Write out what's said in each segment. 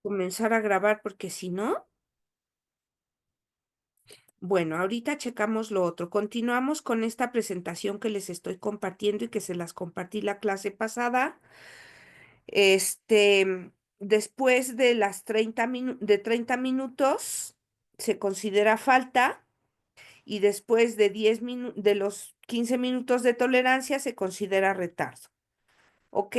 comenzar a grabar porque si no, bueno, ahorita checamos lo otro. Continuamos con esta presentación que les estoy compartiendo y que se las compartí la clase pasada. Después de las 30 minutos se considera falta y después de de los 15 minutos de tolerancia se considera retardo. ¿Ok?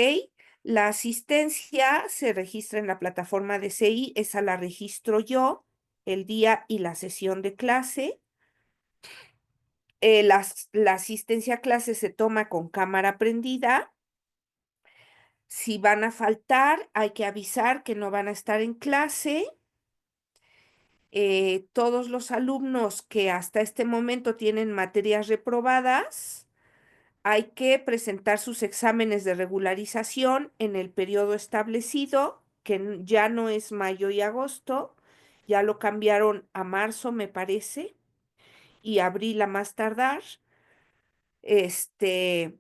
La asistencia se registra en la plataforma de CI, esa la registro yo, el día y la sesión de clase. La asistencia a clase se toma con cámara prendida. Si van a faltar, hay que avisar que no van a estar en clase. Todos los alumnos que hasta este momento tienen materias reprobadas, hay que presentar sus exámenes de regularización en el periodo establecido, que ya no es mayo y agosto, ya lo cambiaron a marzo, me parece, y abril a más tardar. Este,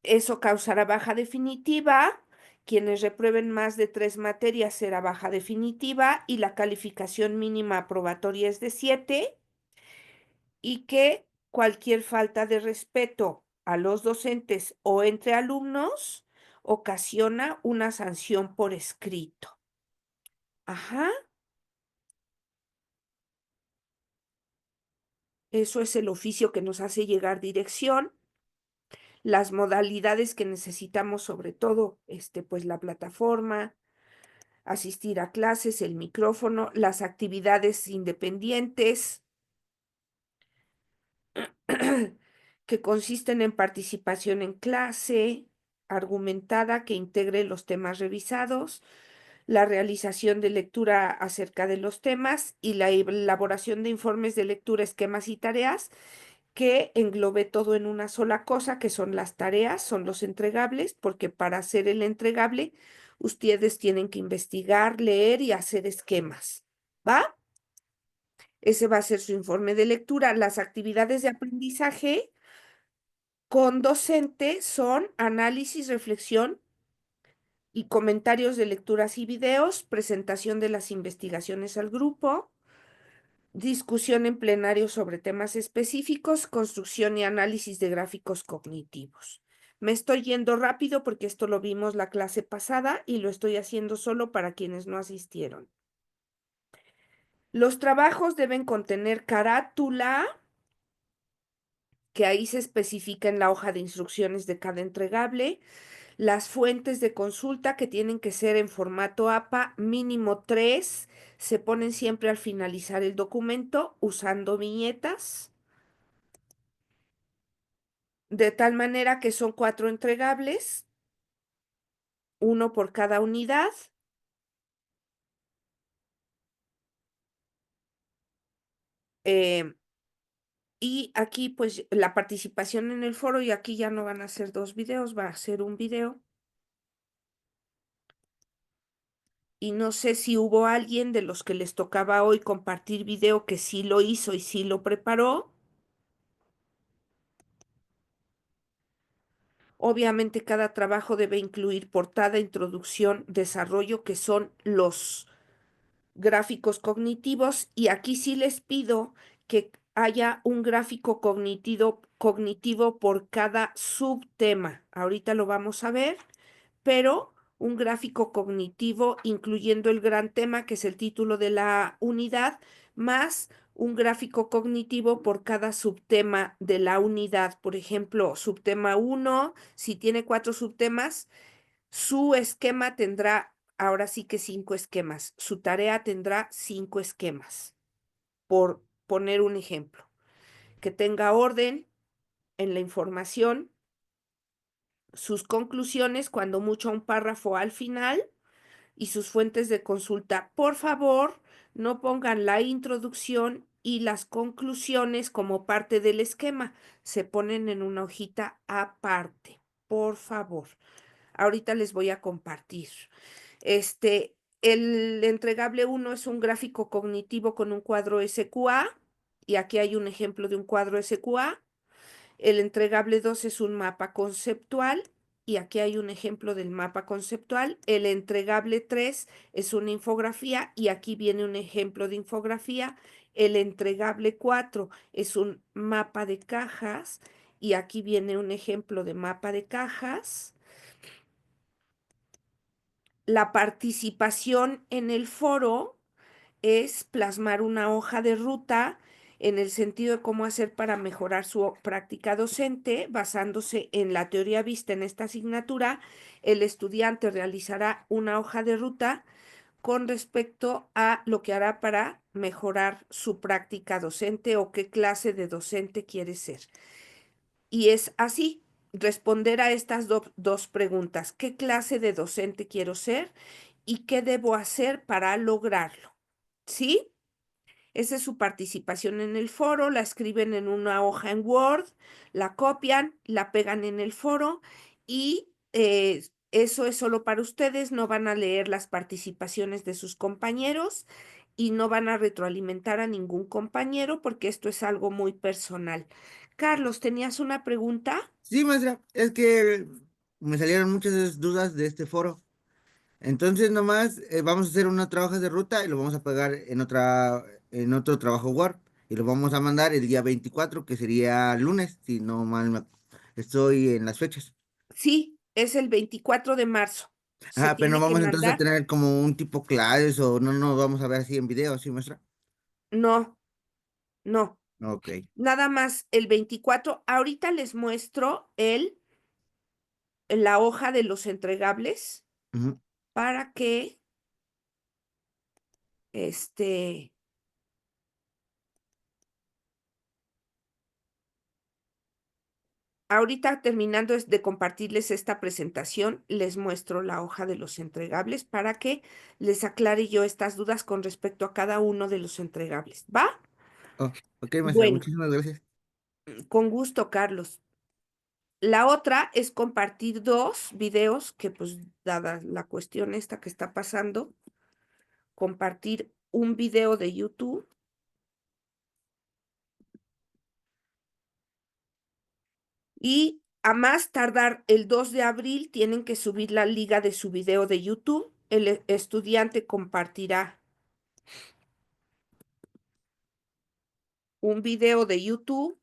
Eso causará baja definitiva. Quienes reprueben más de 3 materias será baja definitiva y la calificación mínima aprobatoria es de 7 y que cualquier falta de respeto a los docentes o entre alumnos ocasiona una sanción por escrito. Ajá, eso es el oficio que nos hace llegar dirección. Las modalidades que necesitamos, sobre todo, pues la plataforma, asistir a clases, el micrófono, las actividades independientes, que consisten en participación en clase, argumentada que integre los temas revisados, la realización de lectura acerca de los temas y la elaboración de informes de lectura, esquemas y tareas que englobe todo en una sola cosa, que son las tareas, son los entregables, porque para hacer el entregable, ustedes tienen que investigar, leer y hacer esquemas. ¿Va? Ese va a ser su informe de lectura. Las actividades de aprendizaje con docente son análisis, reflexión y comentarios de lecturas y videos, presentación de las investigaciones al grupo, discusión en plenario sobre temas específicos, construcción y análisis de gráficos cognitivos. Me estoy yendo rápido porque esto lo vimos la clase pasada y lo estoy haciendo solo para quienes no asistieron. Los trabajos deben contener carátula, que ahí se especifica en la hoja de instrucciones de cada entregable, las fuentes de consulta que tienen que ser en formato APA, mínimo 3, se ponen siempre al finalizar el documento usando viñetas, de tal manera que son 4 entregables, uno por cada unidad. eh, y aquí pues la participación en el foro, y aquí ya no van a ser 2 videos, va a ser un video. Y no sé si hubo alguien de los que les tocaba hoy compartir video que sí lo hizo y sí lo preparó. Obviamente cada trabajo debe incluir portada, introducción, desarrollo, que son los gráficos cognitivos. Y aquí sí les pido que haya un gráfico cognitivo por cada subtema. Ahorita lo vamos a ver, pero un gráfico cognitivo incluyendo el gran tema, que es el título de la unidad, más un gráfico cognitivo por cada subtema de la unidad. Por ejemplo, subtema 1, si tiene 4 subtemas, su esquema tendrá ahora sí que 5 esquemas. Su tarea tendrá 5 esquemas, por poner un ejemplo. Que tenga orden en la información, sus conclusiones, cuando mucho un párrafo al final, y sus fuentes de consulta. Por favor, no pongan la introducción y las conclusiones como parte del esquema. Se ponen en una hojita aparte, por favor. Ahorita les voy a compartir. El entregable 1 es un gráfico cognitivo con un cuadro SQA, y aquí hay un ejemplo de un cuadro SQA. El entregable 2 es un mapa conceptual. y aquí hay un ejemplo del mapa conceptual. El entregable 3 es una infografía y aquí viene un ejemplo de infografía. El entregable 4 es un mapa de cajas y aquí viene un ejemplo de mapa de cajas. La participación en el foro es plasmar una hoja de ruta en el sentido de cómo hacer para mejorar su práctica docente. Basándose en la teoría vista en esta asignatura, el estudiante realizará una hoja de ruta con respecto a lo que hará para mejorar su práctica docente o qué clase de docente quiere ser. Y es así, responder a estas dos preguntas: ¿qué clase de docente quiero ser y qué debo hacer para lograrlo? ¿Sí? Esa es su participación en el foro. La escriben en una hoja en Word, la copian, la pegan en el foro y eso es solo para ustedes. No van a leer las participaciones de sus compañeros y no van a retroalimentar a ningún compañero porque esto es algo muy personal. Carlos, ¿tenías una pregunta? Sí, maestra, es que me salieron muchas dudas de este foro. Entonces, nomás vamos a hacer una trabajo de ruta y lo vamos a pegar en otro trabajo Word. Y lo vamos a mandar el día 24, que sería lunes, si no estoy en las fechas. Sí, es el 24 de marzo. Se Ah, pero no tiene que vamos entonces a mandar. tener como un tipo clases o no nos vamos a ver así en video, ¿sí, maestra? No, no. Ok. Nada más el 24. Ahorita les muestro la hoja de los entregables Ujú. para que, este, ahorita terminando de compartirles esta presentación, les muestro la hoja de los entregables para que les aclare yo estas dudas con respecto a cada uno de los entregables. ¿Va? Oh, ok, maestra, Bueno, muchísimas gracias. con gusto, Carlos. La otra es compartir dos videos que, pues, dada la cuestión esta que está pasando, compartir un video de YouTube y a más tardar el 2 de abril tienen que subir la liga de su video de YouTube. El estudiante compartirá un video de YouTube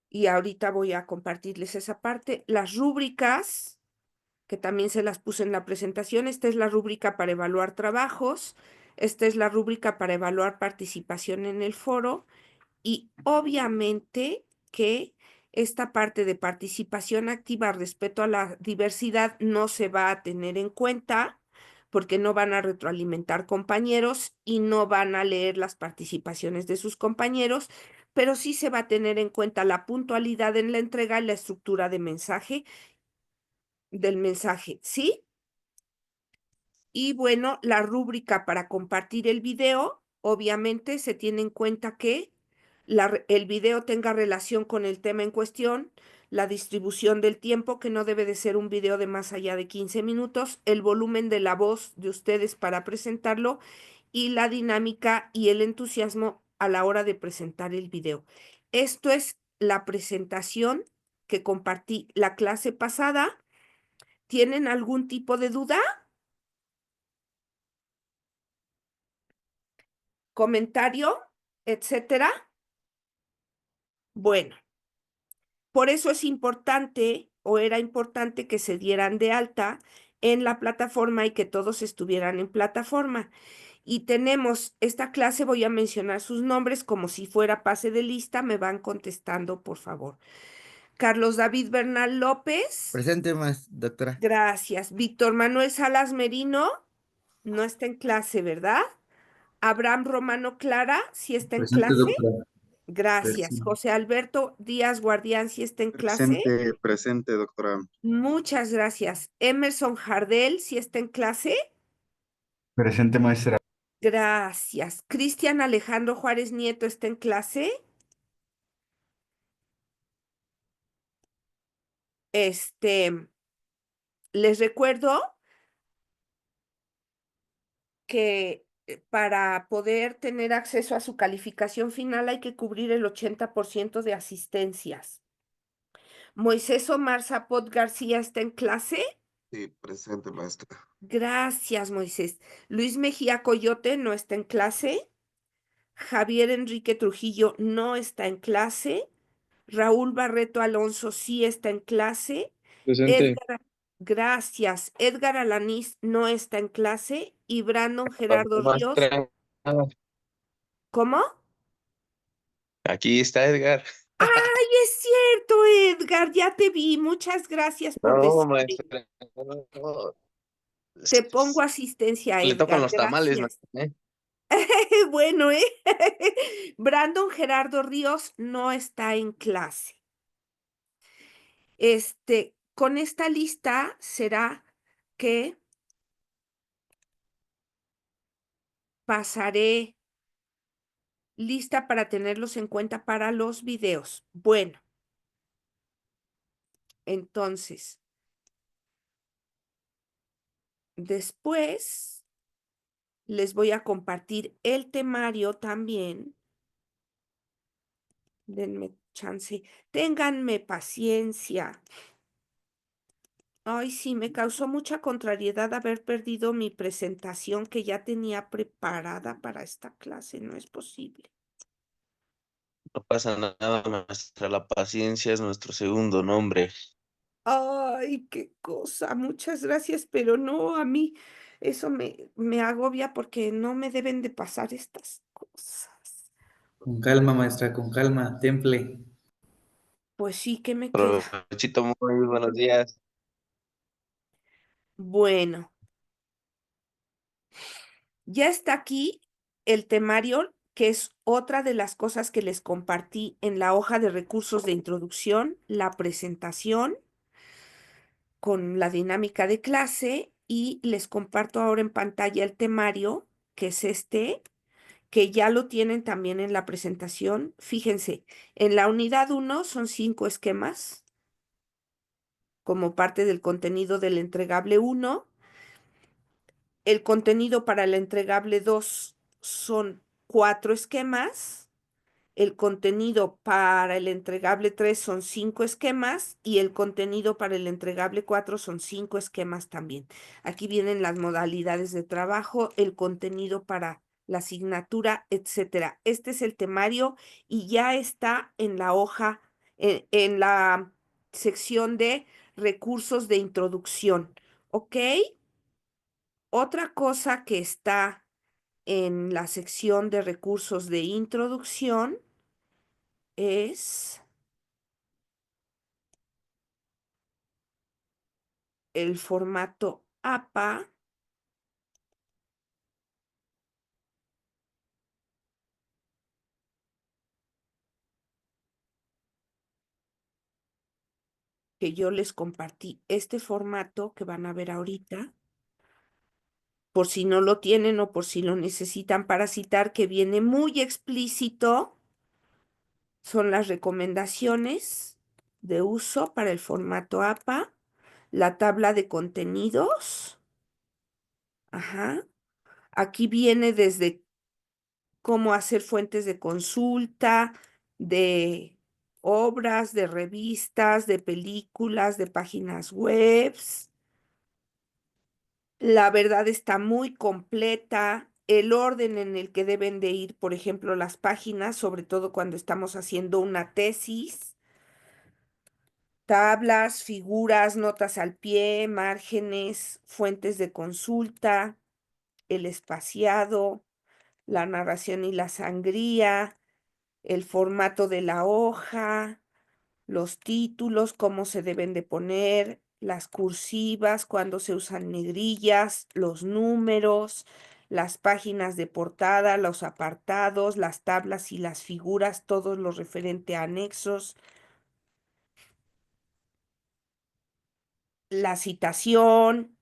y ahorita voy a compartirles esa parte. Las rúbricas, que también se las puse en la presentación. Esta es la rúbrica para evaluar trabajos. Esta es la rúbrica para evaluar participación en el foro. Y obviamente que esta parte de participación activa respecto a la diversidad no se va a tener en cuenta porque no van a retroalimentar compañeros y no van a leer las participaciones de sus compañeros, pero sí se va a tener en cuenta la puntualidad en la entrega y la estructura de mensaje del mensaje, ¿sí? Y bueno, la rúbrica para compartir el video, obviamente se tiene en cuenta que el video tenga relación con el tema en cuestión, la distribución del tiempo, que no debe de ser un video de más allá de 15 minutos, el volumen de la voz de ustedes para presentarlo y la dinámica y el entusiasmo a la hora de presentar el video. Esto es la presentación que compartí la clase pasada. ¿Tienen algún tipo de duda? ¿Comentario? Etcétera. Bueno, por eso es importante o era importante que se dieran de alta en la plataforma y que todos estuvieran en plataforma. Y tenemos esta clase, voy a mencionar sus nombres como si fuera pase de lista, me van contestando, por favor. Carlos David Bernal López, Presente, más, doctora. gracias. Víctor Manuel Salas Merino, no está en clase, ¿verdad? Abraham Romano Clara, ¿sí está en Presente, clase? doctora. Gracias. Presente, José Alberto Díaz Guardián, ¿sí está en clase? presente, doctora. Muchas gracias. Emerson Jardel, ¿sí está en clase? Presente, maestra. Gracias. Cristian Alejandro Juárez Nieto, ¿está en clase? Este, les recuerdo que para poder tener acceso a su calificación final hay que cubrir el 80% de asistencias. Moisés Omar Zapot García está en clase. Sí, presente, maestra. Gracias, Moisés. Luis Mejía Coyote no está en clase. Javier Enrique Trujillo no está en clase. Raúl Barreto Alonso sí está en clase. Presente. Edgar, gracias. Edgar Alanís no está en clase. Y Brandon Gerardo Ríos. Maestra, ¿Cómo? aquí está Edgar. ¡Ay, es cierto, Edgar! Ya te vi. Muchas gracias por No, decirme. maestra. No. Te pongo asistencia, Le tocan Edgar. los tamales, Gracias. maestra, ¿eh? Bueno, ¿eh? Brandon Gerardo Ríos no está en clase. Con esta lista será que pasaré lista para tenerlos en cuenta para los videos. Bueno, entonces, después les voy a compartir el temario también. Denme chance. Ténganme paciencia. Ay, sí, me causó mucha contrariedad haber perdido mi presentación que ya tenía preparada para esta clase. No es posible. No pasa nada, maestra. La paciencia es nuestro segundo nombre. Ay, qué cosa. Muchas gracias, pero no, a mí eso me agobia porque no me deben de pasar estas cosas. Con calma, maestra, con calma, temple. Pues sí, ¿qué me queda? Provechito, muy buenos días. Bueno, ya está aquí el temario, que es otra de las cosas que les compartí en la hoja de recursos de introducción, la presentación con la dinámica de clase y les comparto ahora en pantalla el temario, que es este, que ya lo tienen también en la presentación. Fíjense, en la unidad 1 son 5 esquemas como parte del contenido del entregable 1. El contenido para el entregable 2 son 4 esquemas. El contenido para el entregable 3 son 5 esquemas y el contenido para el entregable 4 son 5 esquemas también. Aquí vienen las modalidades de trabajo, el contenido para la asignatura, etcétera. Este es el temario y ya está en la hoja, en la sección de recursos de introducción. ¿Ok? Otra cosa que está en la sección de recursos de introducción es el formato APA, que yo les compartí este formato que van a ver ahorita, por si no lo tienen o por si lo necesitan para citar, que viene muy explícito, son las recomendaciones de uso para el formato APA, la tabla de contenidos, ajá. Aquí viene desde cómo hacer fuentes de consulta, de obras, de revistas, de películas, de páginas web. La verdad está muy completa. El orden en el que deben de ir, por ejemplo, las páginas, sobre todo cuando estamos haciendo una tesis, tablas, figuras, notas al pie, márgenes, fuentes de consulta, el espaciado, la narración y la sangría, el formato de la hoja, los títulos, cómo se deben de poner, las cursivas, cuándo se usan negrillas, los números, las páginas de portada, los apartados, las tablas y las figuras, todo lo referente a anexos, la citación,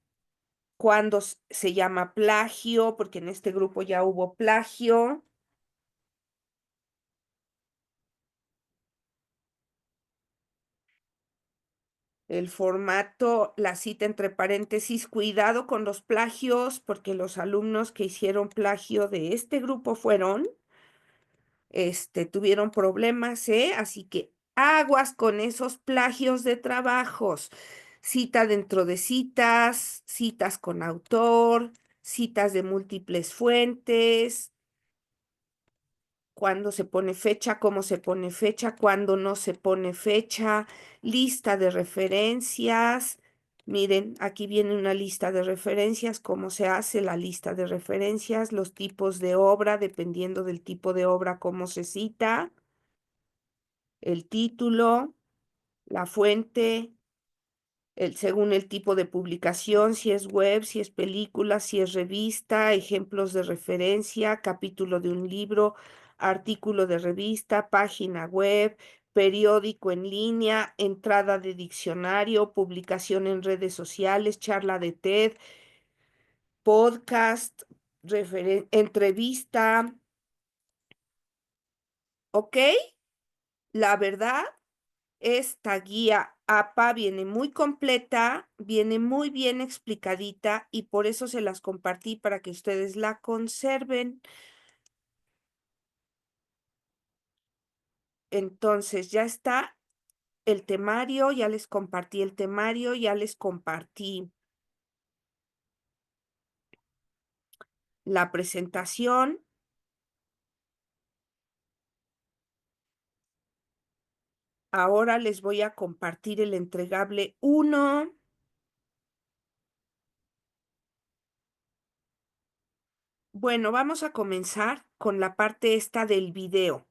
cuándo se llama plagio, porque en este grupo ya hubo plagio. El formato, la cita entre paréntesis, cuidado con los plagios, porque los alumnos que hicieron plagio de este grupo tuvieron problemas, ¿eh? Así que aguas con esos plagios de trabajos. Cita dentro de citas, citas con autor, citas de múltiples fuentes, cuándo se pone fecha, cómo se pone fecha, cuándo no se pone fecha, lista de referencias. Miren, aquí viene una lista de referencias, cómo se hace la lista de referencias, los tipos de obra, dependiendo del tipo de obra, cómo se cita, el título, la fuente, según el tipo de publicación, si es web, si es película, si es revista, ejemplos de referencia, capítulo de un libro, artículo de revista, página web, periódico en línea, entrada de diccionario, publicación en redes sociales, charla de TED, podcast, entrevista, ¿ok? La verdad, esta guía APA viene muy completa, viene muy bien explicadita y por eso se las compartí para que ustedes la conserven. Entonces ya está el temario, ya les compartí el temario, ya les compartí la presentación. Ahora les voy a compartir el entregable 1. Bueno, vamos a comenzar con la parte esta del video.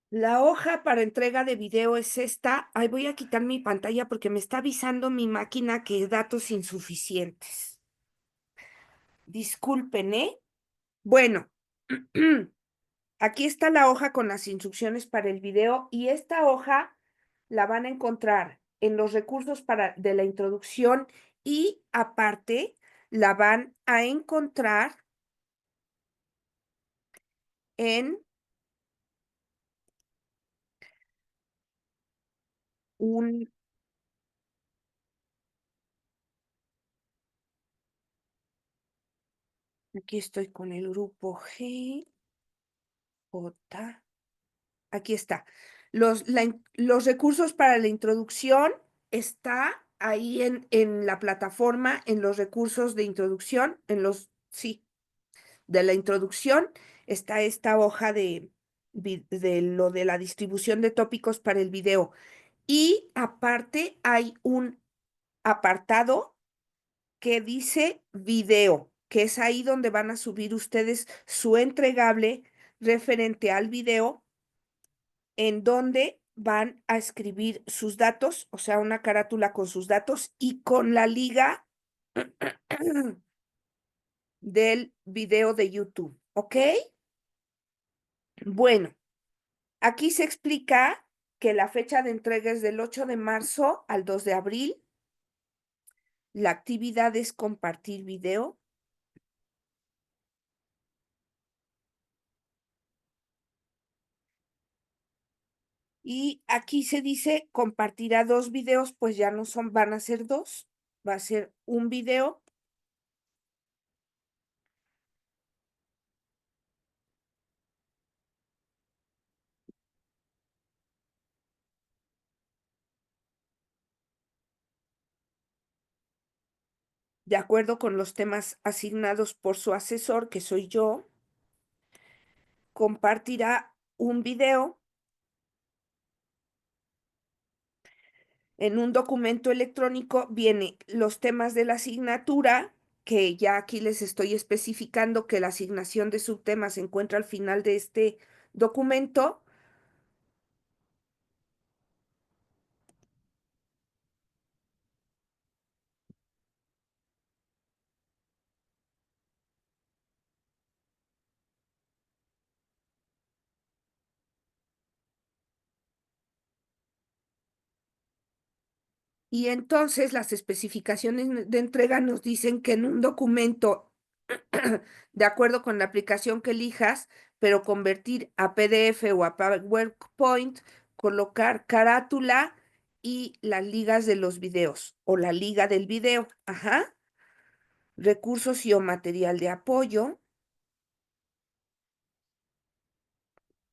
La hoja para entrega de video es esta. Ahí voy a quitar mi pantalla porque me está avisando mi máquina que datos insuficientes. Disculpen, ¿eh? Bueno, aquí está la hoja con las instrucciones para el video y esta hoja la van a encontrar en los recursos de la introducción y aparte la van a encontrar en un... Aquí estoy con el grupo G, J. Aquí está. Los recursos para la introducción está ahí en la plataforma, en los recursos de introducción, sí, de la introducción está esta hoja de lo de la distribución de tópicos para el video. Y aparte hay un apartado que dice video, que es ahí donde van a subir ustedes su entregable referente al video en donde van a escribir sus datos, o sea, una carátula con sus datos y con la liga del video de YouTube, ¿ok? Bueno, aquí se explica que la fecha de entrega es del 8 de marzo al 2 de abril. La actividad es compartir video. Y aquí se dice compartirá 2 videos, pues ya no van a ser 2, va a ser un video. De acuerdo con los temas asignados por su asesor, que soy yo, compartirá un video en un documento electrónico. Viene los temas de la asignatura, que ya aquí les estoy especificando que la asignación de subtemas se encuentra al final de este documento. Y entonces las especificaciones de entrega nos dicen que en un documento, de acuerdo con la aplicación que elijas, pero convertir a PDF o a PowerPoint, colocar carátula y las ligas de los videos o la liga del video. Ajá. Recursos y o material de apoyo,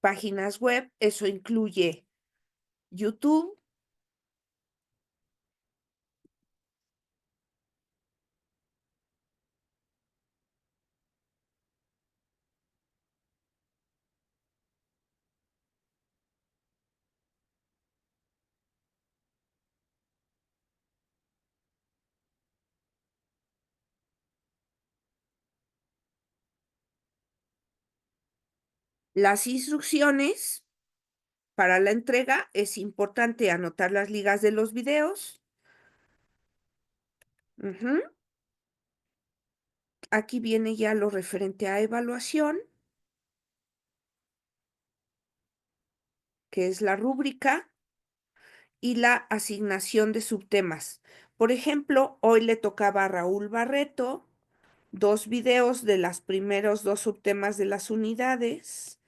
páginas web, eso incluye YouTube, las instrucciones para la entrega. Es importante anotar las ligas de los videos. Ujú. Aquí viene ya lo referente a evaluación, que es la rúbrica y la asignación de subtemas. Por ejemplo, hoy le tocaba a Raúl Barreto 2 videos de los primeros 2 subtemas de las unidades,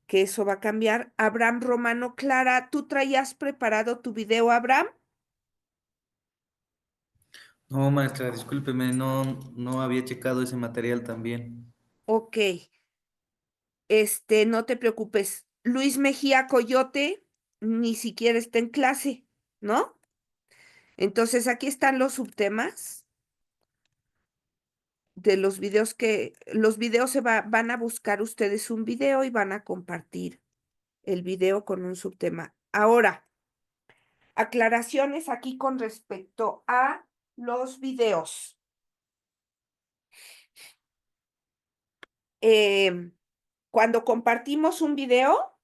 que eso va a cambiar. Abraham Romano Clara, ¿tú traías preparado tu video, Abraham? No, maestra, discúlpeme, no había checado ese material también. Ok, no te preocupes. Luis Mejía Coyote ni siquiera está en clase, ¿no? Entonces aquí están los subtemas de los videos los videos van a buscar ustedes un video y van a compartir el video con un subtema. Ahora, aclaraciones aquí con respecto a los videos. Cuando compartimos un video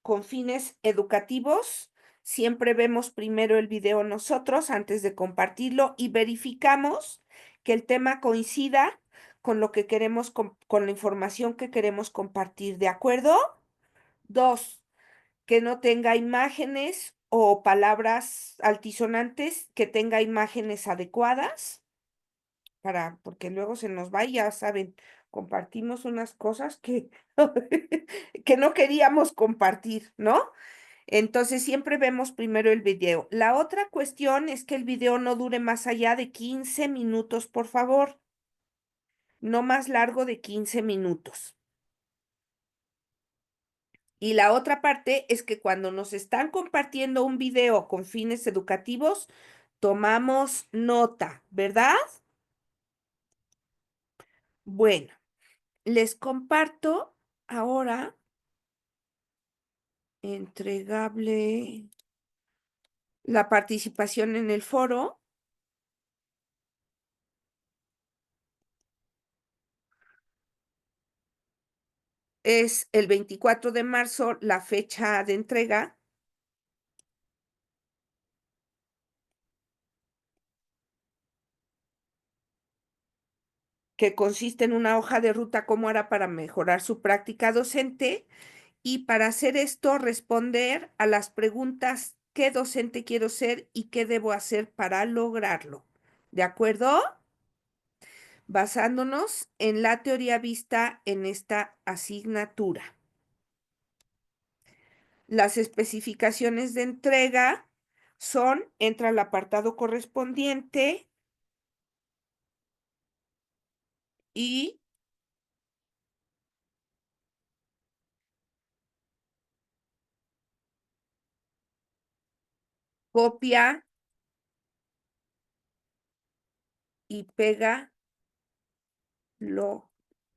con fines educativos, siempre vemos primero el video nosotros antes de compartirlo y verificamos que el tema coincida con lo que queremos, con la información que queremos compartir, ¿de acuerdo? 2, que no tenga imágenes o palabras altisonantes, que tenga imágenes adecuadas, porque luego se nos va y ya saben, compartimos unas cosas que, que no queríamos compartir, ¿no? Entonces siempre vemos primero el video. La otra cuestión es que el video no dure más allá de 15 minutos, por favor. No más largo de 15 minutos. Y la otra parte es que cuando nos están compartiendo un video con fines educativos, tomamos nota, ¿verdad? Bueno, les comparto ahora entregable la participación en el foro. Es el 24 de marzo la fecha de entrega. Que consiste en una hoja de ruta cómo hará para mejorar su práctica docente y para hacer esto responder a las preguntas: ¿qué docente quiero ser y qué debo hacer para lograrlo? ¿De acuerdo? Basándonos en la teoría vista en esta asignatura. Las especificaciones de entrega son: entra al apartado correspondiente y copia y pega lo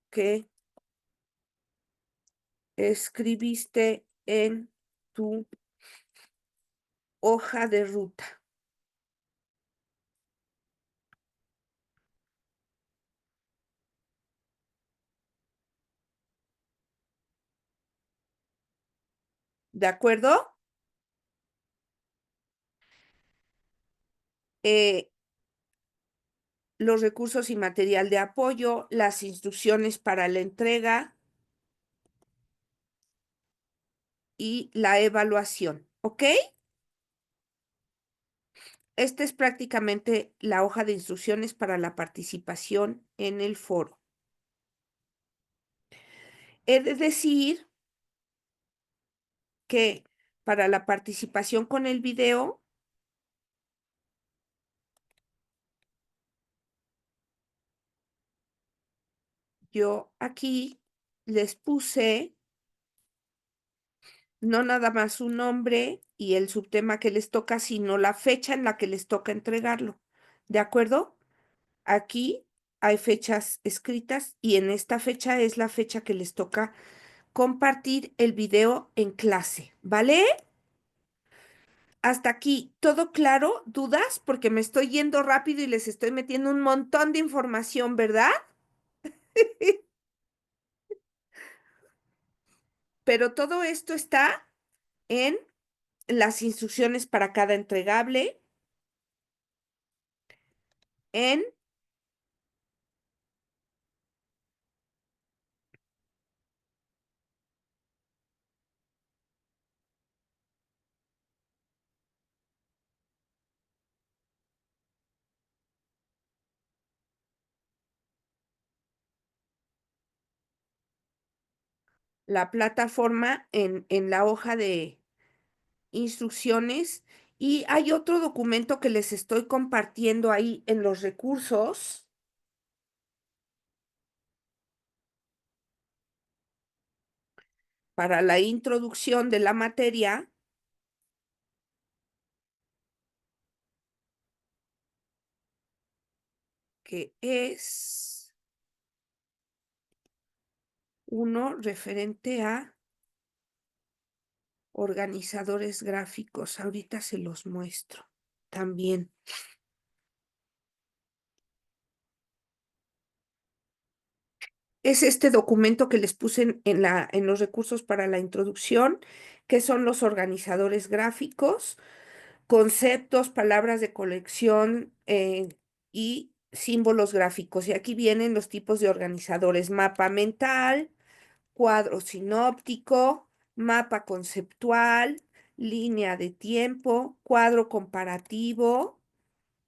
que escribiste en tu hoja de ruta. ¿De acuerdo? Los recursos y material de apoyo, las instrucciones para la entrega y la evaluación, ¿ok? esta es prácticamente la hoja de instrucciones para la participación en el foro. He de decir que para la participación con el video, yo aquí les puse no nada más su nombre y el subtema que les toca, sino la fecha en la que les toca entregarlo. ¿De acuerdo? Aquí hay fechas escritas y en esta fecha es la fecha que les toca compartir el video en clase, ¿vale? Hasta aquí, ¿todo claro? ¿Dudas? Porque me estoy yendo rápido y les estoy metiendo un montón de información, ¿verdad? Pero todo esto está en las instrucciones para cada entregable, en la plataforma, en la hoja de instrucciones. Y hay otro documento que les estoy compartiendo ahí en los recursos. Para la introducción de la materia, que es uno referente a organizadores gráficos. Ahorita se los muestro también. Es este documento que les puse en los recursos para la introducción, que son los organizadores gráficos, conceptos, palabras de colección y símbolos gráficos. Y aquí vienen los tipos de organizadores: mapa mental, cuadro sinóptico, mapa conceptual, línea de tiempo, cuadro comparativo,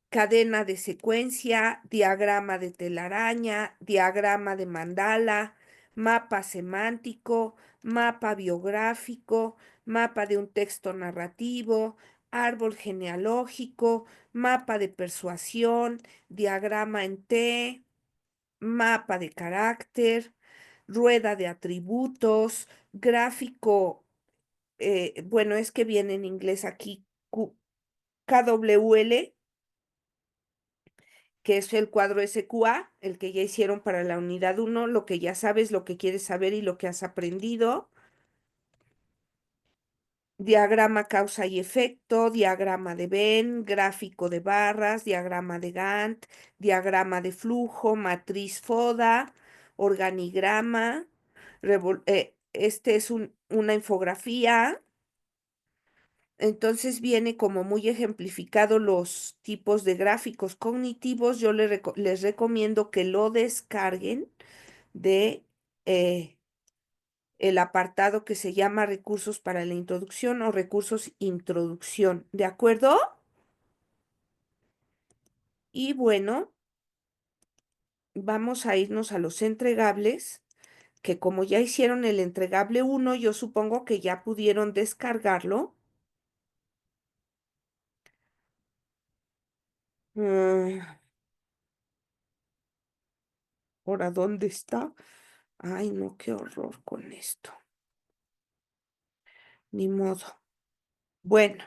cadena de secuencia, diagrama de telaraña, diagrama de mandala, mapa semántico, mapa biográfico, mapa de un texto narrativo, árbol genealógico, mapa de persuasión, diagrama en T, mapa de carácter, rueda de atributos, gráfico, bueno, es que viene en inglés aquí, KWL, que es el cuadro SQA, el que ya hicieron para la unidad 1, lo que ya sabes, lo que quieres saber y lo que has aprendido. Diagrama causa y efecto, diagrama de Venn, gráfico de barras, diagrama de Gantt, diagrama de flujo, matriz FODA, organigrama. Este es una infografía. Entonces viene como muy ejemplificado los tipos de gráficos cognitivos. Yo les recomiendo que lo descarguen de el apartado que se llama recursos para la introducción o recursos introducción, ¿de acuerdo? Y bueno, vamos a irnos a los entregables, que como ya hicieron el entregable 1, yo supongo que ya pudieron descargarlo. ¿Ahora dónde está? Ay, no, qué horror con esto. Ni modo. Bueno,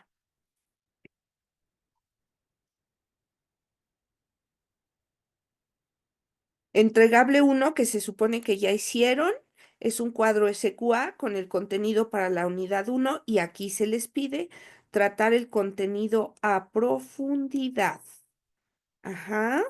entregable 1 que se supone que ya hicieron es un cuadro SQA con el contenido para la unidad 1 y aquí se les pide tratar el contenido a profundidad. Ajá.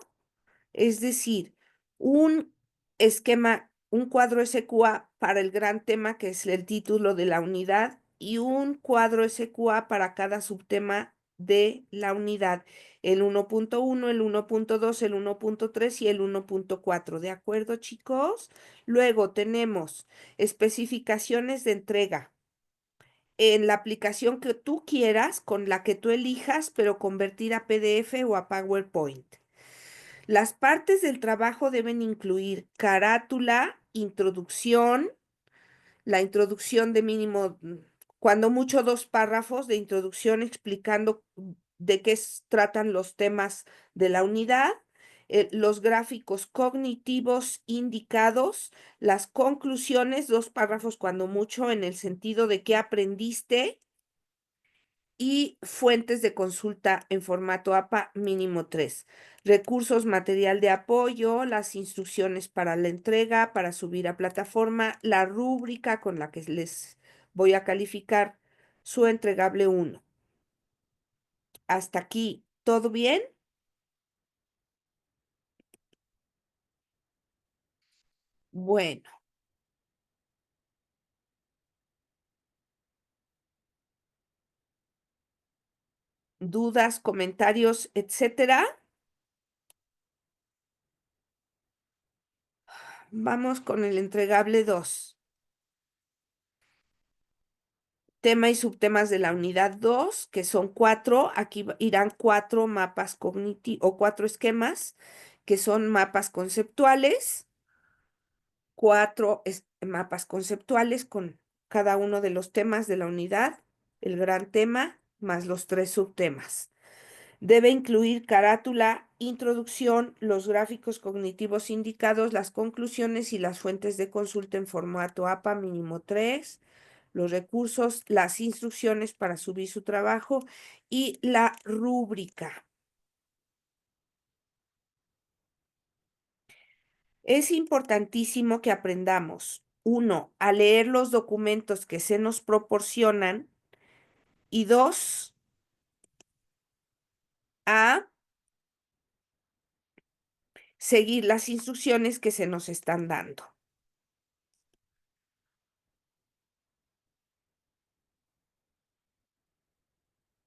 Es decir, un esquema, un cuadro SQA para el gran tema que es el título de la unidad y un cuadro SQA para cada subtema de la unidad, el 1.1, el 1.2, el 1.3 y el 1.4. ¿De acuerdo, chicos? Luego tenemos especificaciones de entrega. en la aplicación que tú quieras, con la que tú elijas, pero convertir a PDF o a PowerPoint. Las partes del trabajo deben incluir carátula, introducción, la introducción de mínimo, cuando mucho 2 párrafos de introducción explicando de qué tratan los temas de la unidad, los gráficos cognitivos indicados, las conclusiones, 2 párrafos cuando mucho en el sentido de qué aprendiste y fuentes de consulta en formato APA mínimo 3. Recursos, material de apoyo, las instrucciones para la entrega, para subir a plataforma, la rúbrica con la que les voy a calificar su entregable 1. Hasta aquí, ¿todo bien? Bueno, dudas, comentarios, etcétera. Vamos con el entregable 2. Tema y subtemas de la unidad 2, que son 4. Aquí irán 4 mapas cognitivos o 4 esquemas, que son mapas conceptuales, 4 mapas conceptuales con cada uno de los temas de la unidad, el gran tema, más los 3 subtemas. Debe incluir carátula, introducción, los gráficos cognitivos indicados, las conclusiones y las fuentes de consulta en formato APA mínimo 3, los recursos, las instrucciones para subir su trabajo y la rúbrica. Es importantísimo que aprendamos, 1, a leer los documentos que se nos proporcionan y 2, a seguir las instrucciones que se nos están dando.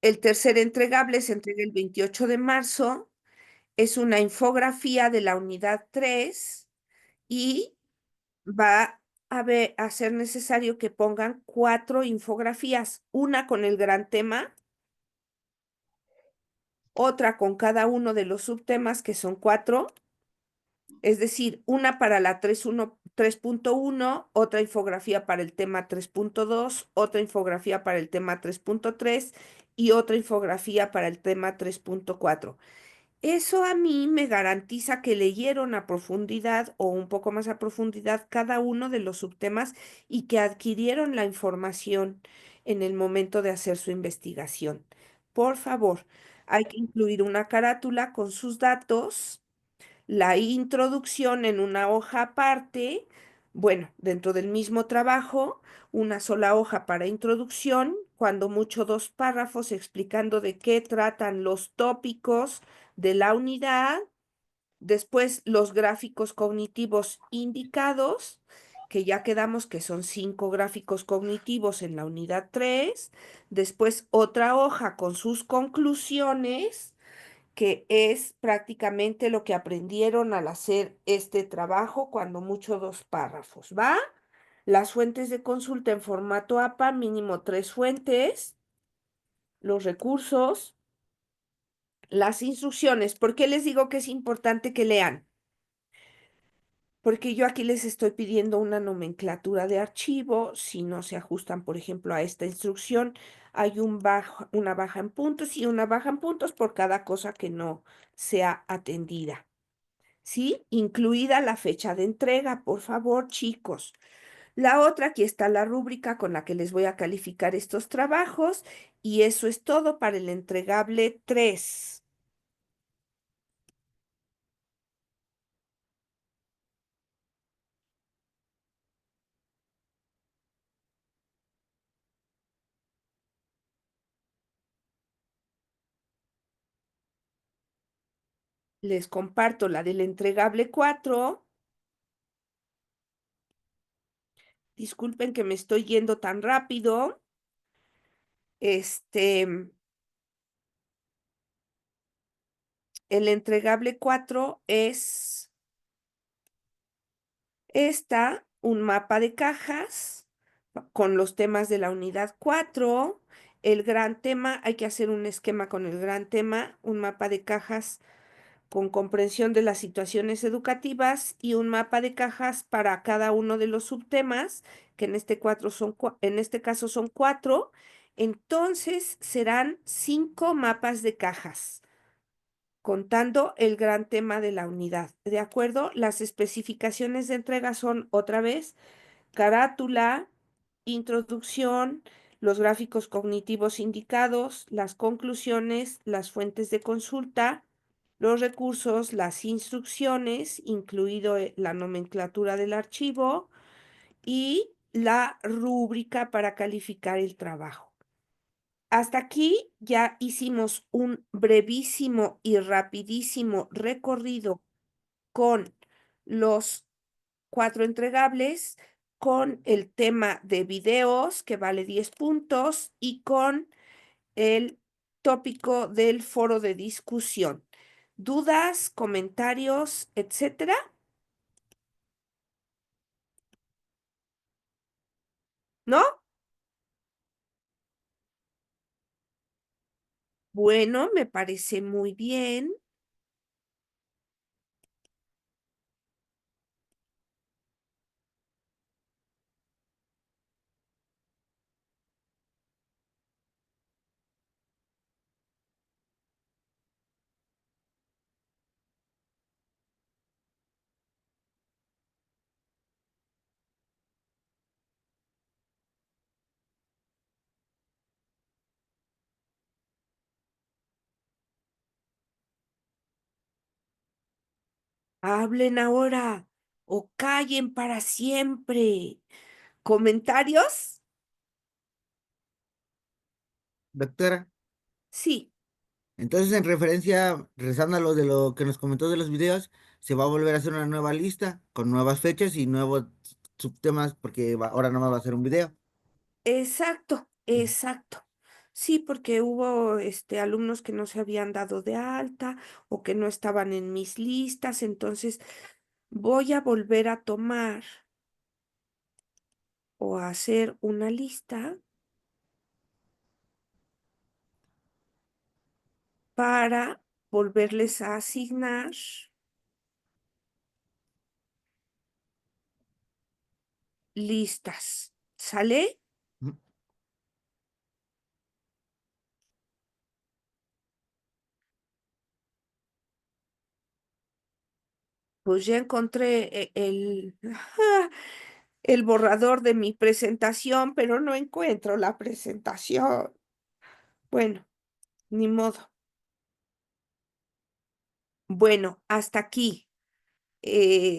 El tercer entregable se entrega el 28 de marzo. Es una infografía de la unidad 3 y va a ser necesario que pongan 4 infografías, una con el gran tema, otra con cada uno de los subtemas, que son 4, es decir, una para la 3.1, otra infografía para el tema 3.2, otra infografía para el tema 3.3 y otra infografía para el tema 3.4. Eso a mí me garantiza que leyeron a profundidad o un poco más a profundidad cada uno de los subtemas y que adquirieron la información en el momento de hacer su investigación. Por favor, hay que incluir una carátula con sus datos, la introducción en una hoja aparte, bueno, dentro del mismo trabajo, una sola hoja para introducción, cuando mucho 2 párrafos explicando de qué tratan los tópicos de la unidad, después los gráficos cognitivos indicados, que ya quedamos que son 5 gráficos cognitivos en la unidad 3, después otra hoja con sus conclusiones, que es prácticamente lo que aprendieron al hacer este trabajo, cuando mucho 2 párrafos, ¿va? Las fuentes de consulta en formato APA, mínimo 3 fuentes, los recursos, las instrucciones. ¿Por qué les digo que es importante que lean? Porque yo aquí les estoy pidiendo una nomenclatura de archivo. Si no se ajustan, por ejemplo, a esta instrucción, hay una baja en puntos y una baja en puntos por cada cosa que no sea atendida. ¿Sí? Incluida la fecha de entrega, por favor, chicos. La otra, aquí está la rúbrica con la que les voy a calificar estos trabajos y eso es todo para el entregable 3. Les comparto la del entregable 4. Disculpen que me estoy yendo tan rápido. El entregable 4 es un mapa de cajas con los temas de la unidad 4. El gran tema, hay que hacer un esquema con el gran tema, un mapa de cajas con comprensión de las situaciones educativas y un mapa de cajas para cada uno de los subtemas, que en este caso son 4. Entonces serán 5 mapas de cajas, contando el gran tema de la unidad. ¿De acuerdo? Las especificaciones de entrega son otra vez carátula, introducción, los gráficos cognitivos indicados, las conclusiones, las fuentes de consulta, los recursos, las instrucciones, incluido la nomenclatura del archivo y la rúbrica para calificar el trabajo. Hasta aquí ya hicimos un brevísimo y rapidísimo recorrido con los 4 entregables, con el tema de videos que vale 10 puntos y con el tópico del foro de discusión. ¿Dudas, comentarios, etcétera? ¿No? Bueno, me parece muy bien. Hablen ahora o callen para siempre. ¿Comentarios? Doctora, Sí, entonces en referencia, rezando a lo de lo que nos comentó de los videos, se va a volver a hacer una nueva lista con nuevas fechas y nuevos subtemas porque ahora no va a ser un video. exacto, exacto. Sí, porque hubo alumnos que no se habían dado de alta o que no estaban en mis listas, entonces voy a volver a tomar o a hacer una lista para volverles a asignar listas. ¿Sale? Ujú. Pues ya encontré el borrador de mi presentación, pero no encuentro la presentación. Bueno, ni modo. Bueno, hasta aquí.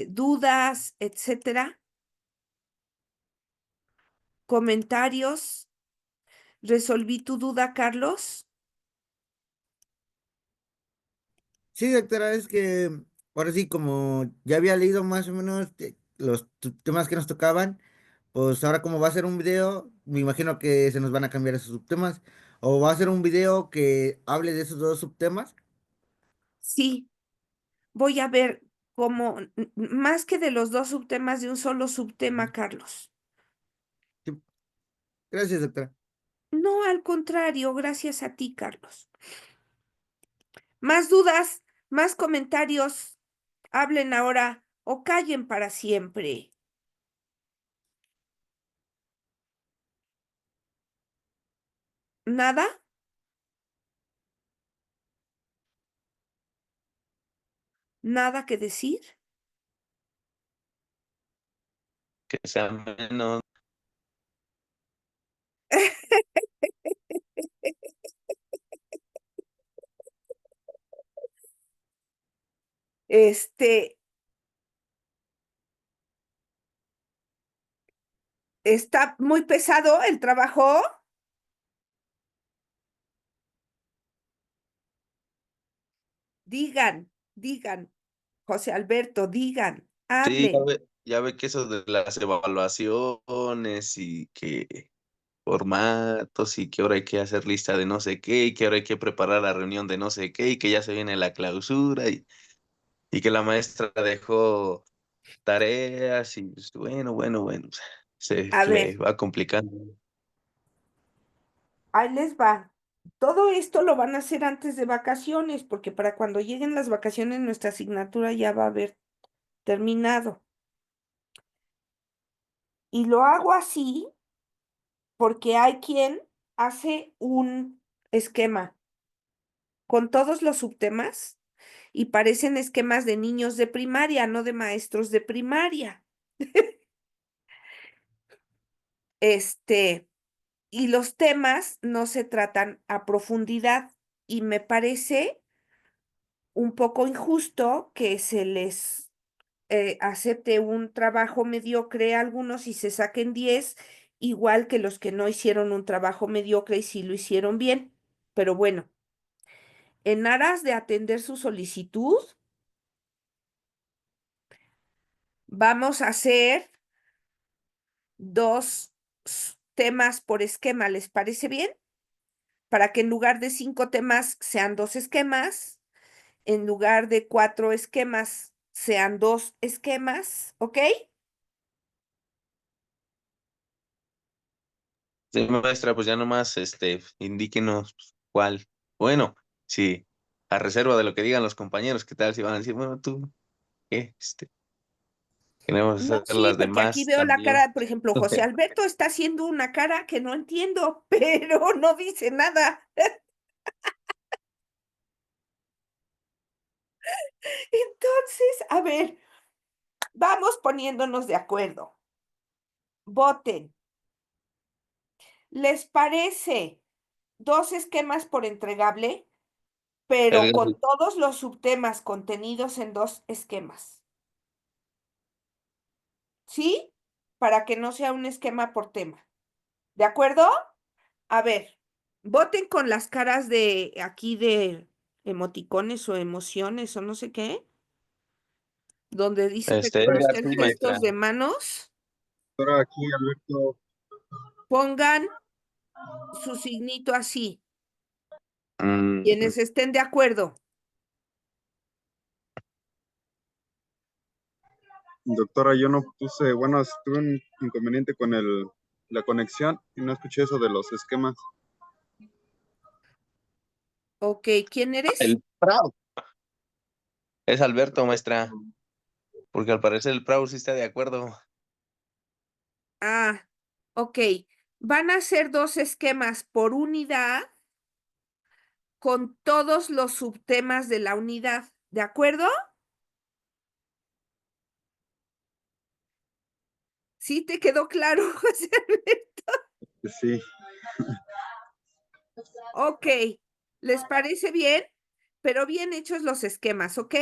¿Dudas, etcétera? ¿Comentarios? ¿Resolví tu duda, Carlos? Sí, doctora, es que ahora sí, como ya había leído más o menos los temas que nos tocaban, pues ahora como va a ser un video, me imagino que se nos van a cambiar esos subtemas. O va a ser un video que hable de esos dos subtemas. Sí, voy a ver cómo, más que de los dos subtemas, de un solo subtema, Ujú. Carlos. Sí, gracias, doctora. No, al contrario, gracias a ti, Carlos. ¿Más dudas? ¿Más comentarios? Hablen ahora o callen para siempre. ¿Nada? ¿Nada que decir? Que sea menos. Este, ¿Está muy pesado el trabajo? Digan, digan, José Alberto, digan, Sí, hablen. ya ve que eso de las evaluaciones y que formatos y que ahora hay que hacer lista de no sé qué y que ahora hay que preparar la reunión de no sé qué y que ya se viene la clausura y que la maestra dejó tareas y pues, bueno, bueno, bueno. se A le ver, va complicando. ahí les va. Todo esto lo van a hacer antes de vacaciones, porque para cuando lleguen las vacaciones nuestra asignatura ya va a haber terminado. Y lo hago así porque hay quien hace un esquema con todos los subtemas y parecen esquemas de niños de primaria, no de maestros de primaria. Y los temas no se tratan a profundidad y me parece un poco injusto que se les acepte un trabajo mediocre a algunos y se saquen 10, igual que los que no hicieron un trabajo mediocre y sí lo hicieron bien. Pero bueno, en aras de atender su solicitud, vamos a hacer dos temas por esquema, ¿les parece bien? Para que en lugar de 5 temas sean 2 esquemas, en lugar de 4 esquemas sean 2 esquemas, ¿ok? Sí, maestra, pues ya nomás, indíquenos cuál. Bueno, sí, a reserva de lo que digan los compañeros, ¿qué tal si van a decir, bueno, tú, qué? Queremos No, hacer sí, las porque aquí demás veo la también. cara, por ejemplo, José Alberto está haciendo una cara que no entiendo, pero no dice nada. Entonces, a ver, vamos poniéndonos de acuerdo. Voten. ¿Les parece 2 esquemas por entregable, pero Edgar, con todos los subtemas contenidos en 2 esquemas? ¿Sí? Para que no sea un esquema por tema. ¿De acuerdo? A ver, voten con las caras de aquí de emoticones o emociones o no sé qué, donde dice Edgar, reconocer sí, maestra. gestos de manos, Doctora, aquí Alberto, pongan su signito así, Mm, quienes estén de acuerdo. doctora, yo no puse, bueno, tuve un inconveniente con la conexión y no escuché eso de los esquemas. Ok, ¿quién eres? el Prau. Es Alberto, maestra, porque al parecer el Prau sí está de acuerdo. Ah, ok. Van a ser 2 esquemas por unidad con todos los subtemas de la unidad, ¿de acuerdo? ¿Sí te quedó claro, José Alberto? Sí, Ok, ¿les parece bien? Pero bien hechos los esquemas, ¿ok?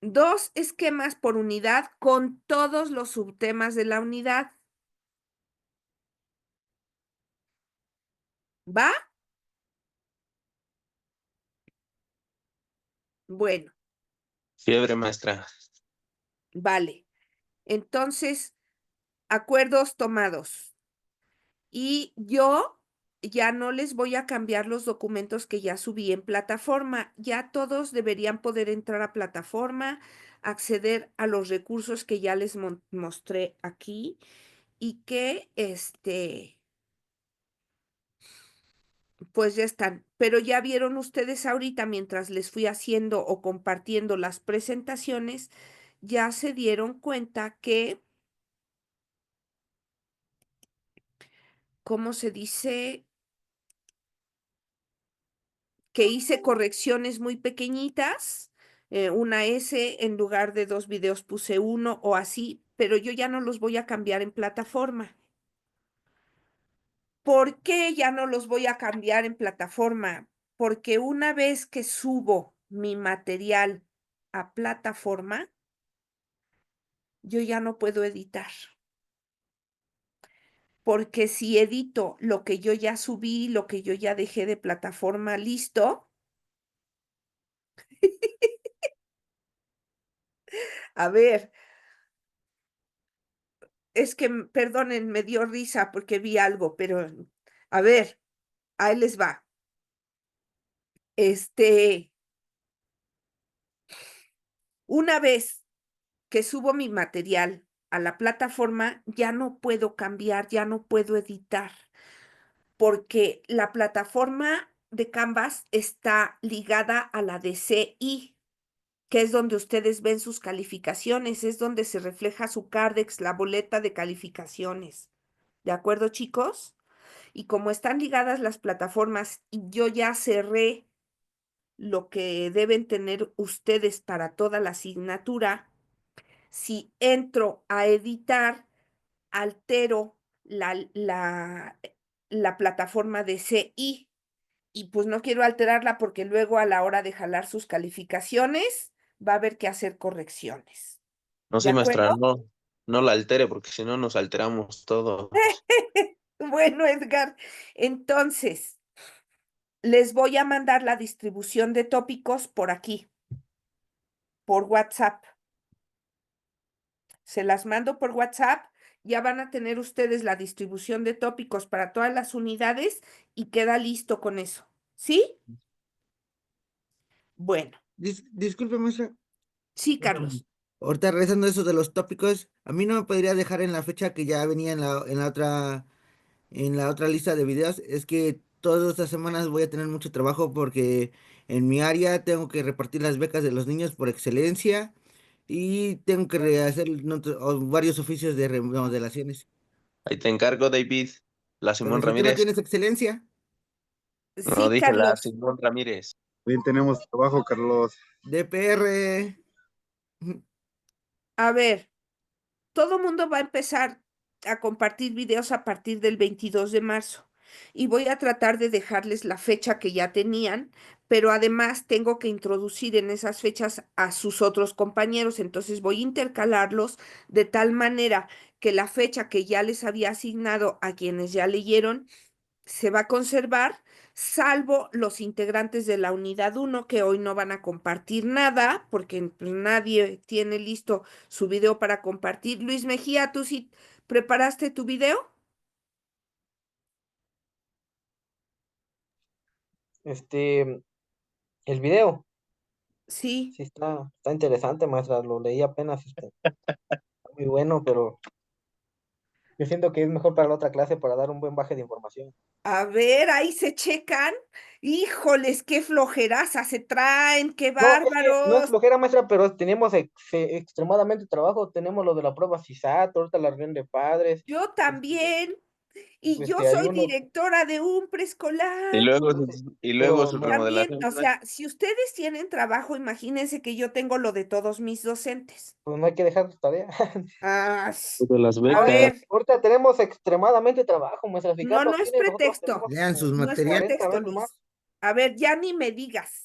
2 esquemas por unidad con todos los subtemas de la unidad. ¿Va? Bueno, Fiebre, maestra. vale. Entonces, acuerdos tomados. Y yo ya no les voy a cambiar los documentos que ya subí en plataforma. Ya todos deberían poder entrar a plataforma, acceder a los recursos que ya les mostré aquí y que pues ya están. Pero ya vieron ustedes ahorita mientras les fui haciendo o compartiendo las presentaciones, ya se dieron cuenta que, ¿cómo se dice? Que hice correcciones muy pequeñitas, una S en lugar de 2 videos puse uno o así, pero yo ya no los voy a cambiar en plataforma. ¿Por qué ya no los voy a cambiar en plataforma? Porque una vez que subo mi material a plataforma, yo ya no puedo editar. Porque si edito lo que yo ya subí, lo que yo ya dejé de plataforma listo, a ver, es que, perdonen, me dio risa porque vi algo, pero a ver, ahí les va. Este, una vez que subo mi material a la plataforma, ya no puedo cambiar, ya no puedo editar, porque la plataforma de Canvas está ligada a la de CI, que es donde ustedes ven sus calificaciones, es donde se refleja su Cardex, la boleta de calificaciones. ¿De acuerdo, chicos? Y como están ligadas las plataformas y yo ya cerré lo que deben tener ustedes para toda la asignatura, si entro a editar, altero la plataforma de CI y pues no quiero alterarla porque luego a la hora de jalar sus calificaciones va a haber que hacer correcciones. No, ¿De sí, maestra, acuerdo? no la altere porque si no nos alteramos todos. Bueno, Edgar, entonces les voy a mandar la distribución de tópicos por aquí, por WhatsApp. Se las mando por WhatsApp. Ya van a tener ustedes la distribución de tópicos para todas las unidades y queda listo con eso. ¿Sí? Bueno, Disculpe, maestra. sí, Carlos. Ahorita regresando a eso de los tópicos, a mí no me podría dejar en la fecha que ya venía en la otra lista de videos. Es que todas estas semanas voy a tener mucho trabajo porque en mi área tengo que repartir las becas de los niños por excelencia y tengo que hacer varios oficios de remodelaciones. Ahí te encargo, David. La Pero Simón si tú no Ramírez. tienes excelencia, No, Sí, dije la Carlos. Simón Ramírez. Bien, tenemos trabajo, Carlos. DPR. A ver, todo mundo va a empezar a compartir videos a partir del 22 de marzo y voy a tratar de dejarles la fecha que ya tenían, pero además tengo que introducir en esas fechas a sus otros compañeros, entonces voy a intercalarlos de tal manera que la fecha que ya les había asignado a quienes ya leyeron se va a conservar, salvo los integrantes de la unidad 1 que hoy no van a compartir nada porque pues, nadie tiene listo su video para compartir. Luis Mejía, ¿tú sí preparaste tu video? El video, Sí. sí está interesante, maestra, lo leí apenas, está muy bueno, pero yo siento que es mejor para la otra clase para dar un buen baje de información. A ver, ahí se checan. Híjoles, qué flojeraza se traen, qué No, es que no es bárbaros. flojera, maestra, pero tenemos extremadamente trabajo, tenemos lo de la prueba CISAT, ahorita la reunión de padres, Yo este, también. Y yo hay soy uno, directora de un Y preescolar. luego, no sé, y luego pero su no, También, remodelación. o sea, si ustedes tienen trabajo, imagínense que yo tengo lo de todos mis docentes. pues no hay que dejar tarea. Ah, De las a becas. ver, Ahorita tenemos extremadamente trabajo, maestra, si cada no, no es tiene, nosotros pretexto, tenemos lean sus como no es materiales. 40 pretexto, veces más. Luis. A ver, ya ni me digas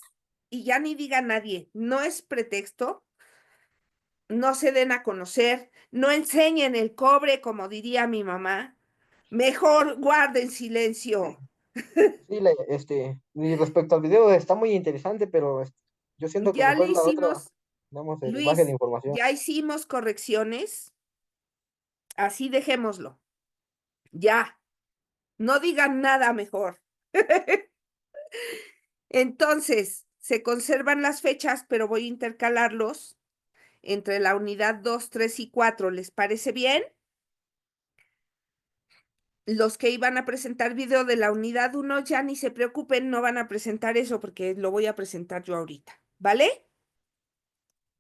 y ya ni diga nadie, no es pretexto, no se den a conocer, no enseñen el cobre, como diría mi mamá, mejor guarden silencio. Sí, y respecto al video está muy interesante, pero yo siento que Ya le mejor la otra hicimos, damos el baje de Luis, información. ya hicimos correcciones, así dejémoslo, ya, no digan nada mejor. Entonces, se conservan las fechas, pero voy a intercalarlos entre la unidad 2, 3 y 4. ¿Les parece bien? Los que iban a presentar video de la unidad 1 ya ni se preocupen, no van a presentar eso porque lo voy a presentar yo ahorita. ¿Vale?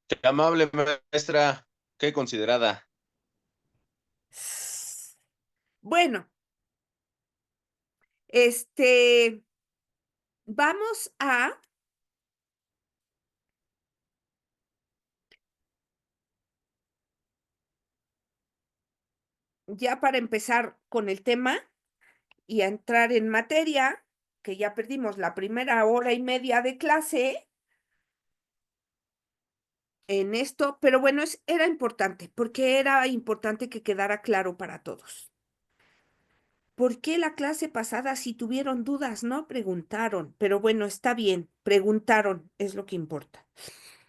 Qué amable, maestra. Qué considerada. Bueno, este, vamos a ya para empezar con el tema y a entrar en materia, que ya perdimos la primera hora y media de clase en esto, pero bueno, era importante, porque era importante que quedara claro para todos. ¿Por qué la clase pasada si tuvieron dudas no preguntaron? Pero bueno, está bien, preguntaron, es lo que importa.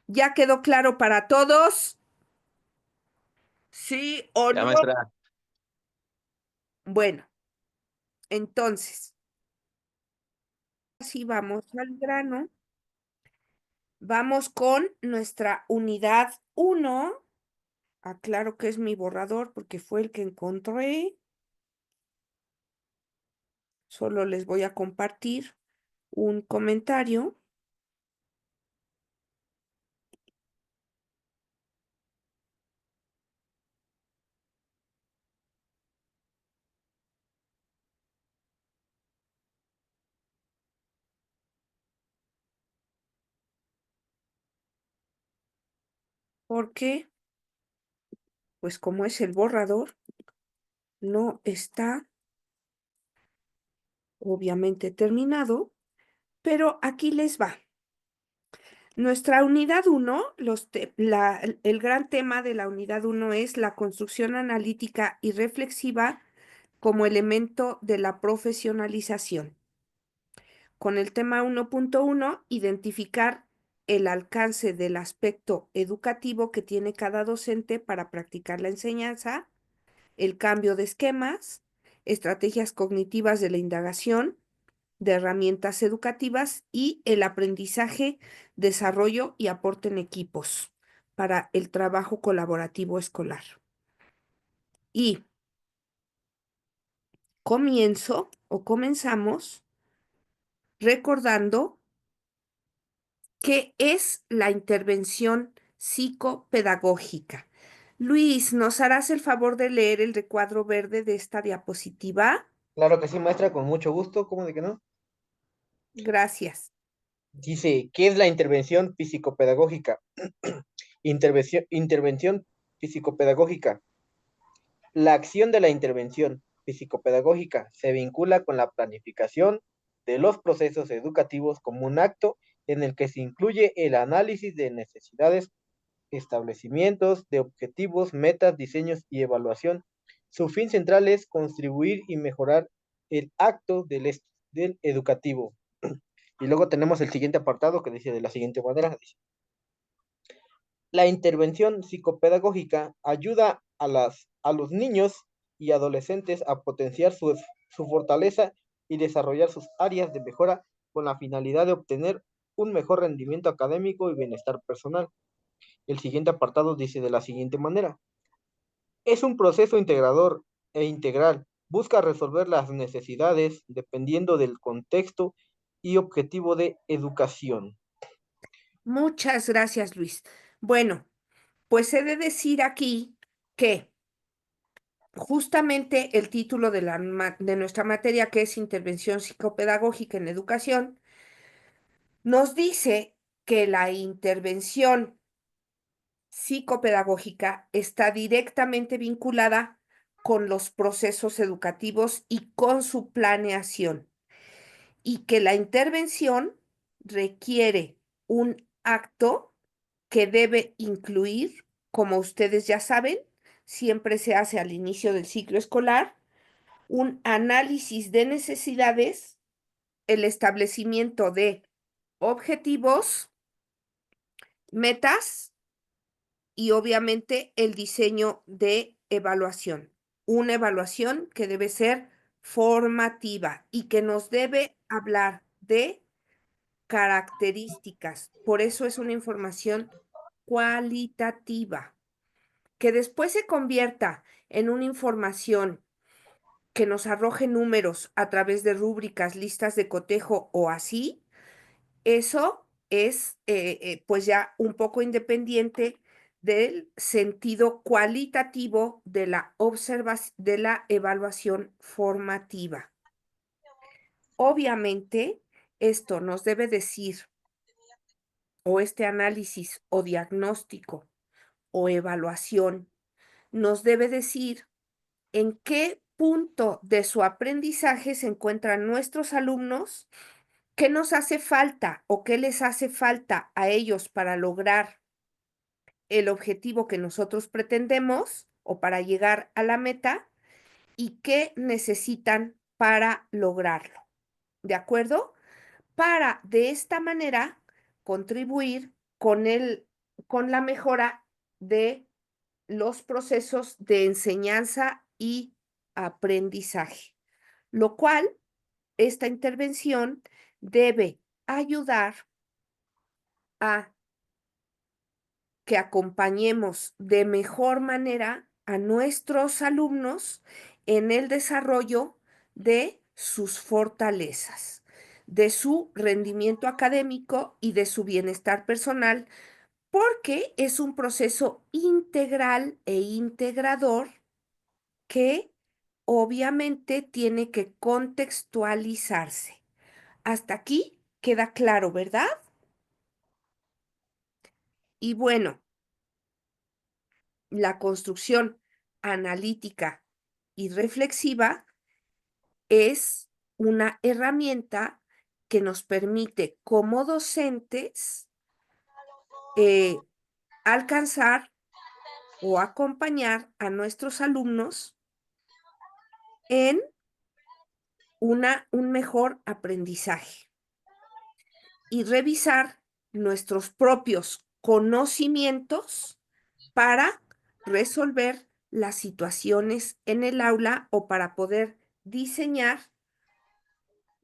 ¿Ya quedó claro para todos? ¿Sí o Ya, no? maestra. Bueno, entonces, así vamos al grano. Vamos con nuestra unidad 1. aclaro que es mi borrador porque fue el que encontré. Solo les voy a compartir un comentario. Porque, pues como es el borrador, no está obviamente terminado, pero aquí les va. Nuestra unidad 1, el gran tema de la unidad 1 es la construcción analítica y reflexiva como elemento de la profesionalización. Con el tema 1.1, identificar el alcance del aspecto educativo que tiene cada docente para practicar la enseñanza, el cambio de esquemas, estrategias cognitivas de la indagación, de herramientas educativas y el aprendizaje, desarrollo y aporte en equipos para el trabajo colaborativo escolar. Y comenzamos recordando qué es la intervención psicopedagógica. Luis, ¿nos harás el favor de leer el recuadro verde de esta diapositiva? Claro que sí, maestra, con mucho gusto, ¿cómo de que no? Gracias. Dice, ¿qué es la intervención psicopedagógica? Intervención psicopedagógica. La acción de la intervención psicopedagógica se vincula con la planificación de los procesos educativos como un acto en el que se incluye el análisis de necesidades, establecimientos de objetivos, metas, diseños y evaluación. Su fin central es contribuir y mejorar el acto del educativo. Y luego tenemos el siguiente apartado que dice de la siguiente manera. Dice, la intervención psicopedagógica ayuda a los niños y adolescentes a potenciar su fortaleza y desarrollar sus áreas de mejora con la finalidad de obtener un mejor rendimiento académico y bienestar personal. El siguiente apartado dice de la siguiente manera. Es un proceso integrador e integral. Busca resolver las necesidades dependiendo del contexto y objetivo de educación. Muchas gracias, Luis. Bueno, pues he de decir aquí que justamente el título de nuestra materia, que es Intervención Psicopedagógica en Educación, nos dice que la intervención psicopedagógica está directamente vinculada con los procesos educativos y con su planeación, y que la intervención requiere un acto que debe incluir, como ustedes ya saben, siempre se hace al inicio del ciclo escolar, un análisis de necesidades, el establecimiento de objetivos, metas y obviamente el diseño de evaluación. Una evaluación que debe ser formativa y que nos debe hablar de características. Por eso es una información cualitativa. Que después se convierta en una información que nos arroje números a través de rúbricas, listas de cotejo o así, eso es pues ya un poco independiente del sentido cualitativo de de la evaluación formativa. Obviamente, esto nos debe decir, o este análisis o diagnóstico o evaluación, nos debe decir en qué punto de su aprendizaje se encuentran nuestros alumnos, qué nos hace falta o qué les hace falta a ellos para lograr el objetivo que nosotros pretendemos o para llegar a la meta y qué necesitan para lograrlo. ¿De acuerdo? Para de esta manera contribuir con la mejora de los procesos de enseñanza y aprendizaje, lo cual esta intervención debe ayudar a que acompañemos de mejor manera a nuestros alumnos en el desarrollo de sus fortalezas, de su rendimiento académico y de su bienestar personal, porque es un proceso integral e integrador que obviamente tiene que contextualizarse. Hasta aquí queda claro, ¿verdad? Y bueno, la construcción analítica y reflexiva es una herramienta que nos permite como docentes alcanzar o acompañar a nuestros alumnos en un mejor aprendizaje y revisar nuestros propios conocimientos para resolver las situaciones en el aula o para poder diseñar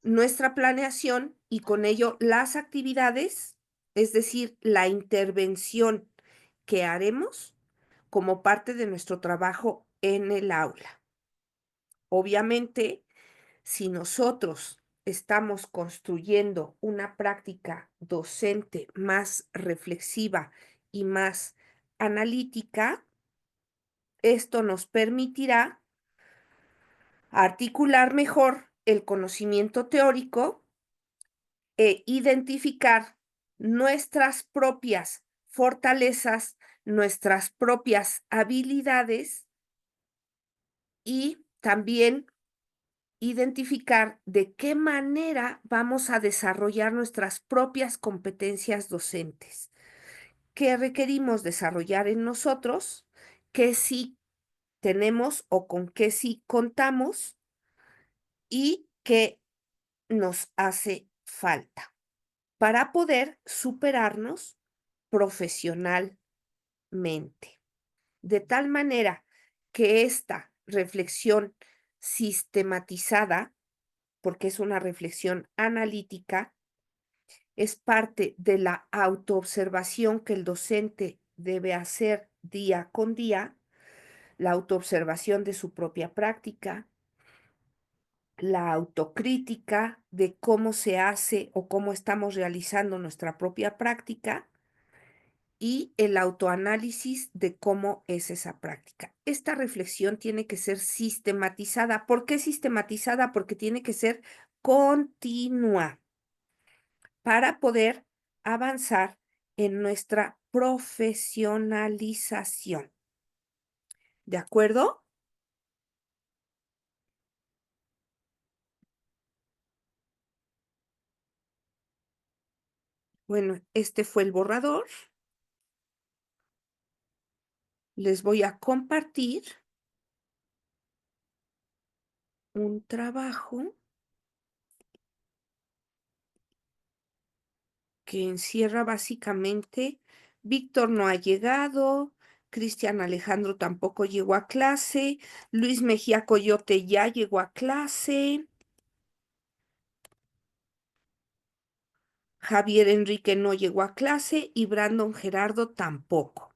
nuestra planeación y con ello las actividades, es decir, la intervención que haremos como parte de nuestro trabajo en el aula. Obviamente, si nosotros estamos construyendo una práctica docente más reflexiva y más analítica, esto nos permitirá articular mejor el conocimiento teórico e identificar nuestras propias fortalezas, nuestras propias habilidades y también identificar de qué manera vamos a desarrollar nuestras propias competencias docentes, qué requerimos desarrollar en nosotros, qué sí tenemos o con qué sí contamos y qué nos hace falta para poder superarnos profesionalmente. De tal manera que esta reflexión sistematizada, porque es una reflexión analítica, es parte de la autoobservación que el docente debe hacer día con día, la autoobservación de su propia práctica, la autocrítica de cómo se hace o cómo estamos realizando nuestra propia práctica y el autoanálisis de cómo es esa práctica. Esta reflexión tiene que ser sistematizada. ¿Por qué sistematizada? Porque tiene que ser continua para poder avanzar en nuestra profesionalización. ¿De acuerdo? Bueno, este fue el borrador. Les voy a compartir un trabajo que encierra básicamente, Víctor no ha llegado, Cristian Alejandro tampoco llegó a clase, Luis Mejía Coyote ya llegó a clase, Javier Enrique no llegó a clase y Brandon Gerardo tampoco.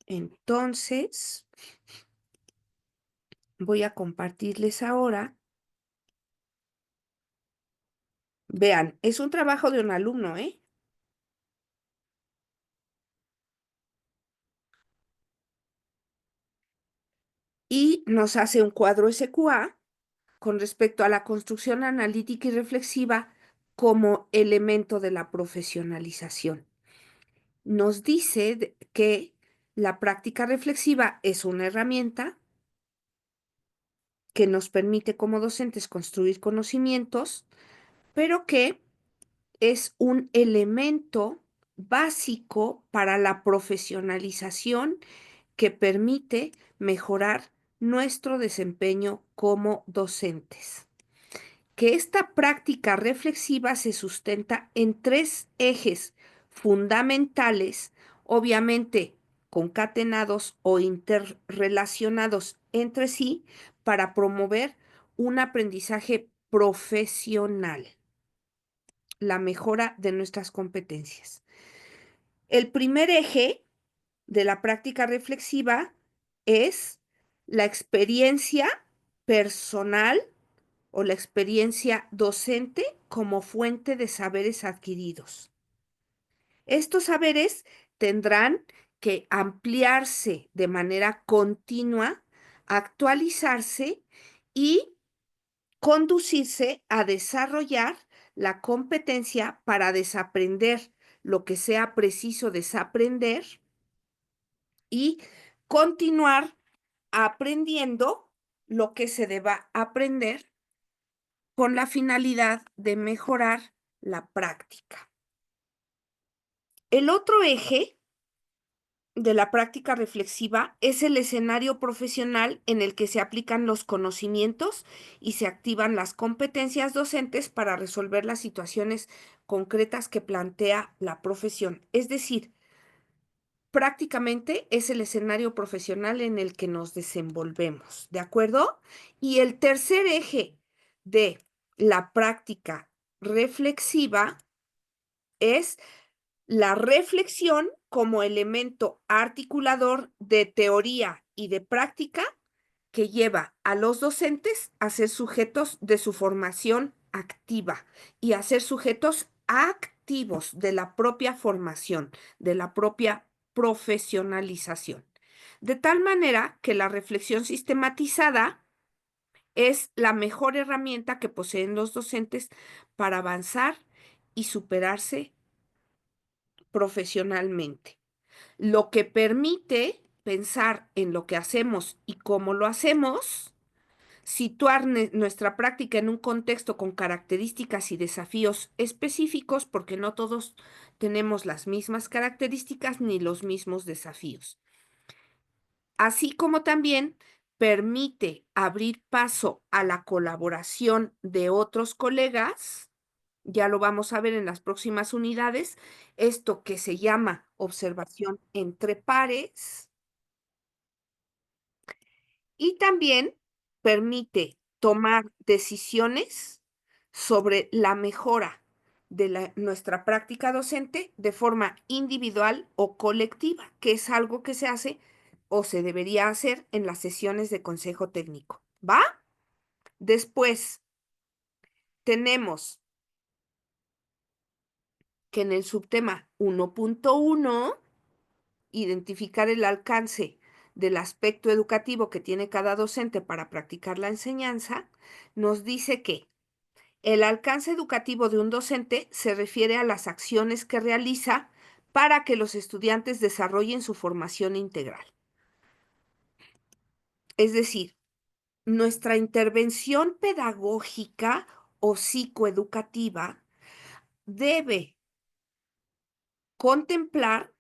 Entonces, voy a compartirles ahora. Vean, es un trabajo de un alumno, ¿eh? Y nos hace un cuadro SQA con respecto a la construcción analítica y reflexiva como elemento de la profesionalización. Nos dice que la práctica reflexiva es una herramienta que nos permite como docentes construir conocimientos, pero que es un elemento básico para la profesionalización que permite mejorar nuestro desempeño como docentes. Que esta práctica reflexiva se sustenta en tres ejes fundamentales, obviamente concatenados o interrelacionados entre sí, para promover un aprendizaje profesional, la mejora de nuestras competencias. El primer eje de la práctica reflexiva es la experiencia personal o la experiencia docente como fuente de saberes adquiridos. Estos saberes tendrán que ampliarse de manera continua, actualizarse y conducirse a desarrollar la competencia para desaprender lo que sea preciso desaprender y continuar aprendiendo lo que se deba aprender con la finalidad de mejorar la práctica. El otro eje de la práctica reflexiva es el escenario profesional en el que se aplican los conocimientos y se activan las competencias docentes para resolver las situaciones concretas que plantea la profesión. Es decir, prácticamente es el escenario profesional en el que nos desenvolvemos, ¿de acuerdo? Y el tercer eje de la práctica reflexiva es la reflexión como elemento articulador de teoría y de práctica que lleva a los docentes a ser sujetos de su formación activa y a ser sujetos activos de la propia formación, de la propia profesionalización. De tal manera que la reflexión sistematizada es la mejor herramienta que poseen los docentes para avanzar y superarse profesionalmente, lo que permite pensar en lo que hacemos y cómo lo hacemos, situar nuestra práctica en un contexto con características y desafíos específicos, porque no todos tenemos las mismas características ni los mismos desafíos. Así como también permite abrir paso a la colaboración de otros colegas, ya lo vamos a ver en las próximas unidades, esto que se llama observación entre pares, y también permite tomar decisiones sobre la mejora de nuestra práctica docente de forma individual o colectiva, que es algo que se hace o se debería hacer en las sesiones de consejo técnico. ¿Va? Después tenemos que en el subtema 1.1, identificar el alcance del aspecto educativo que tiene cada docente para practicar la enseñanza, nos dice que el alcance educativo de un docente se refiere a las acciones que realiza para que los estudiantes desarrollen su formación integral. Es decir, nuestra intervención pedagógica o psicoeducativa debe contemplar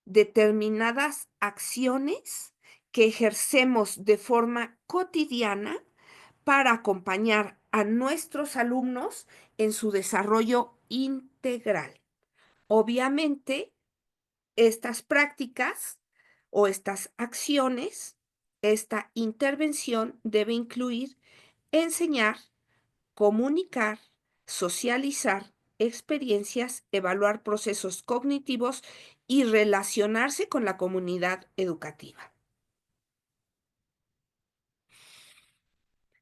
determinadas acciones que ejercemos de forma cotidiana para acompañar a nuestros alumnos en su desarrollo integral. Obviamente, estas prácticas o estas acciones, esta intervención debe incluir enseñar, comunicar, socializar experiencias, evaluar procesos cognitivos y relacionarse con la comunidad educativa.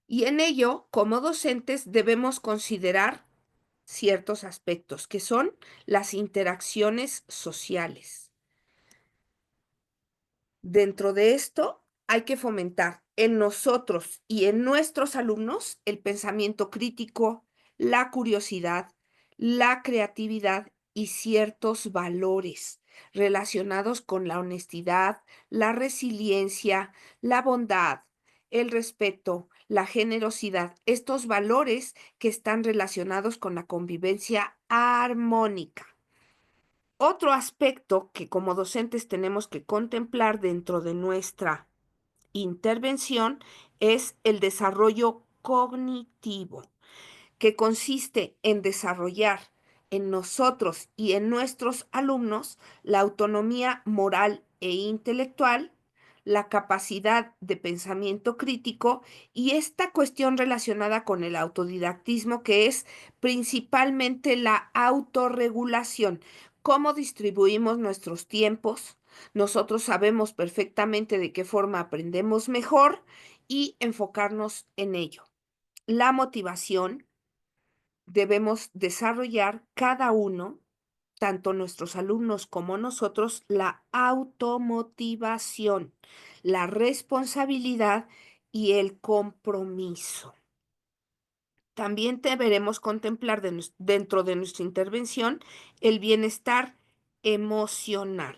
Y en ello, como docentes, debemos considerar ciertos aspectos, que son las interacciones sociales. Dentro de esto, hay que fomentar en nosotros y en nuestros alumnos el pensamiento crítico, la curiosidad, la creatividad y ciertos valores relacionados con la honestidad, la resiliencia, la bondad, el respeto, la generosidad, estos valores que están relacionados con la convivencia armónica. Otro aspecto que como docentes tenemos que contemplar dentro de nuestra intervención es el desarrollo cognitivo, que consiste en desarrollar en nosotros y en nuestros alumnos la autonomía moral e intelectual, la capacidad de pensamiento crítico y esta cuestión relacionada con el autodidactismo, que es principalmente la autorregulación. cómo distribuimos nuestros tiempos. Nosotros sabemos perfectamente de qué forma aprendemos mejor y enfocarnos en ello. La motivación debemos desarrollar cada uno, tanto nuestros alumnos como nosotros, la automotivación, la responsabilidad y el compromiso. También deberemos contemplar dentro de nuestra intervención el bienestar emocional,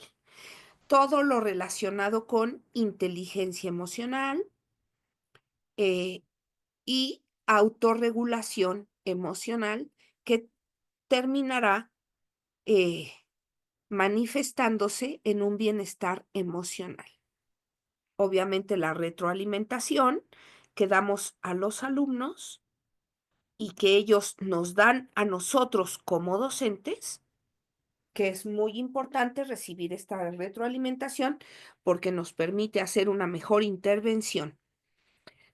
todo lo relacionado con inteligencia emocional eh, y autorregulación emocional que terminará eh, manifestándose en un bienestar emocional. Obviamente la retroalimentación que damos a los alumnos y que ellos nos dan a nosotros como docentes, que es muy importante recibir esta retroalimentación porque nos permite hacer una mejor intervención.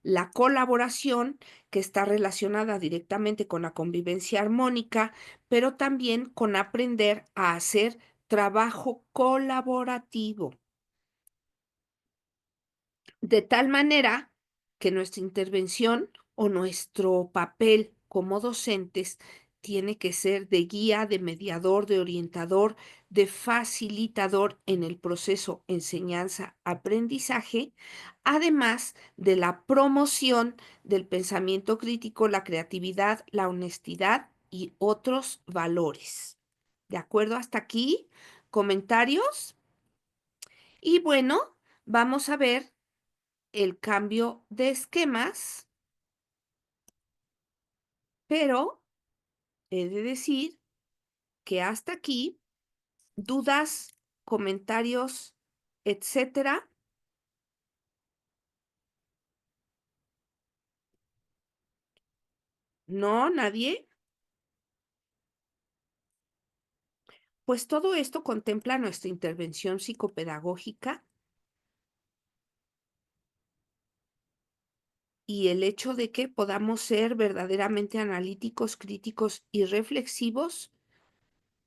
La colaboración, que está relacionada directamente con la convivencia armónica, pero también con aprender a hacer trabajo colaborativo, de tal manera que nuestra intervención o nuestro papel como docentes tiene que ser de guía, de mediador, de orientador, de facilitador en el proceso enseñanza-aprendizaje, además de la promoción del pensamiento crítico, la creatividad, la honestidad y otros valores. ¿De acuerdo hasta aquí? ¿Comentarios? Y bueno, vamos a ver el cambio de esquemas, pero he de decir que hasta aquí, dudas, comentarios, etcétera. ¿No? ¿Nadie? Pues todo esto contempla nuestra intervención psicopedagógica y el hecho de que podamos ser verdaderamente analíticos, críticos y reflexivos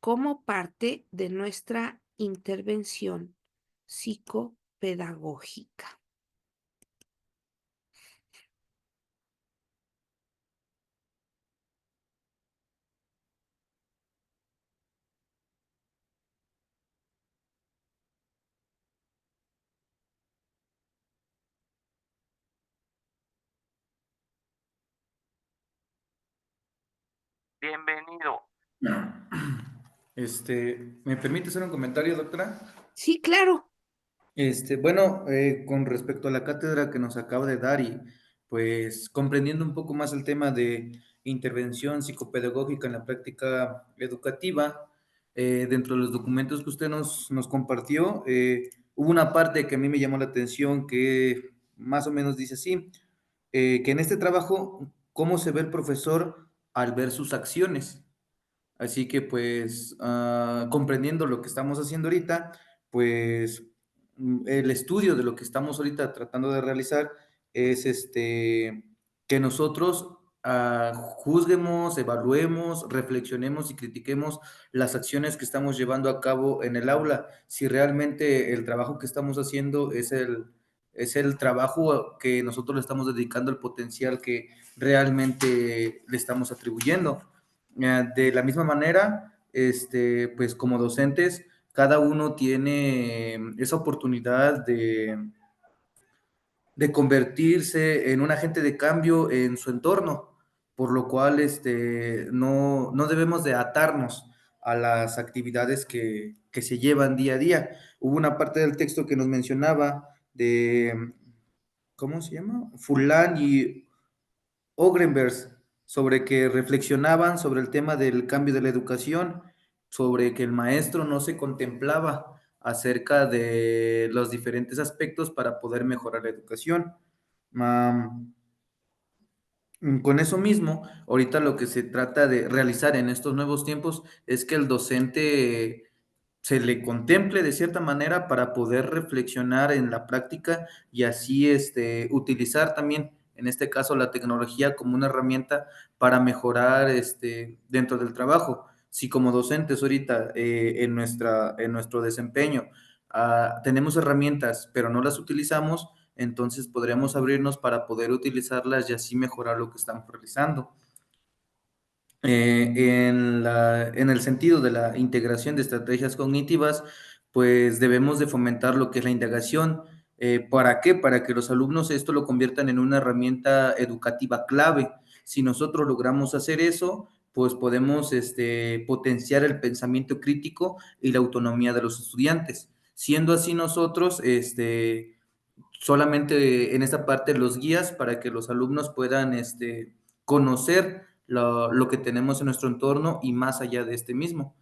como parte de nuestra intervención psicopedagógica. Bienvenido. ¿Me permite hacer un comentario, doctora? Sí, claro. Bueno, con respecto a la cátedra que nos acaba de dar y pues comprendiendo un poco más el tema de intervención psicopedagógica en la práctica educativa, dentro de los documentos que usted nos compartió, hubo una parte que a mí me llamó la atención que más o menos dice así, que en este trabajo, ¿cómo se ve el profesor al ver sus acciones? Así que pues comprendiendo lo que estamos haciendo ahorita, pues el estudio de lo que estamos ahorita tratando de realizar es que nosotros juzguemos, evaluemos, reflexionemos y critiquemos las acciones que estamos llevando a cabo en el aula, si realmente el trabajo que estamos haciendo es el trabajo que nosotros le estamos dedicando, el potencial que realmente le estamos atribuyendo. De la misma manera, pues como docentes, cada uno tiene esa oportunidad de convertirse en un agente de cambio en su entorno, por lo cual no debemos de atarnos a las actividades que se llevan día a día. Hubo una parte del texto que nos mencionaba de, ¿cómo se llama? Furlan y Ogrenbergs, sobre que reflexionaban sobre el tema del cambio de la educación, sobre que el maestro no se contemplaba acerca de los diferentes aspectos para poder mejorar la educación. Am, con eso mismo, ahorita lo que se trata de realizar en estos nuevos tiempos es que el docente se le contemple de cierta manera para poder reflexionar en la práctica y así utilizar también, en este caso, la tecnología como una herramienta para mejorar dentro del trabajo. Si como docentes ahorita en nuestro desempeño tenemos herramientas, pero no las utilizamos, entonces podríamos abrirnos para poder utilizarlas y así mejorar lo que estamos realizando. En el sentido de la integración de estrategias cognitivas, pues debemos de fomentar lo que es la indagación. ¿Para qué? Para que los alumnos esto lo conviertan en una herramienta educativa clave. Si nosotros logramos hacer eso, pues podemos potenciar el pensamiento crítico y la autonomía de los estudiantes. Siendo así nosotros, solamente en esta parte los guías para que los alumnos puedan conocer lo que tenemos en nuestro entorno y más allá de este mismo,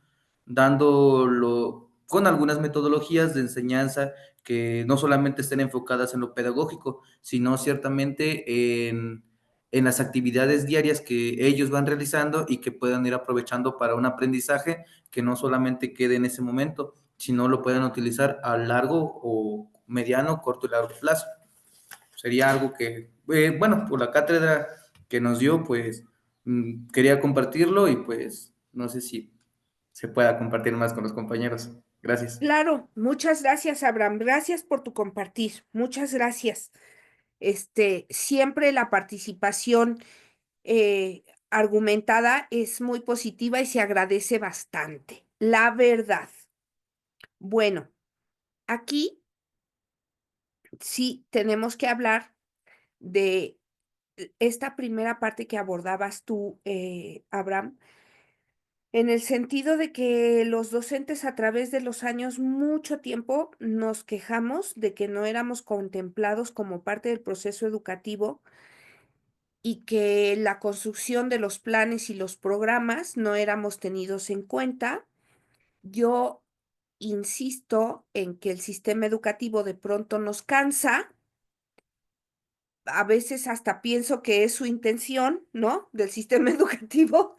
dándolo con algunas metodologías de enseñanza que no solamente estén enfocadas en lo pedagógico, sino ciertamente en las actividades diarias que ellos van realizando y que puedan ir aprovechando para un aprendizaje que no solamente quede en ese momento, sino lo puedan utilizar a largo o mediano, corto y largo plazo. Sería algo que, bueno, por la cátedra que nos dio, pues quería compartirlo y pues no sé si se pueda compartir más con los compañeros. Gracias. Claro, muchas gracias, Abraham. Gracias por tu compartir. Muchas gracias. Siempre la participación argumentada es muy positiva y se agradece bastante. La verdad. Bueno, aquí sí tenemos que hablar de esta primera parte que abordabas tú, Abraham, en el sentido de que los docentes a través de los años mucho tiempo nos quejamos de que no éramos contemplados como parte del proceso educativo y que la construcción de los planes y los programas no éramos tenidos en cuenta. Yo insisto en que el sistema educativo de pronto nos cansa. A veces hasta pienso que es su intención, ¿no? Del sistema educativo,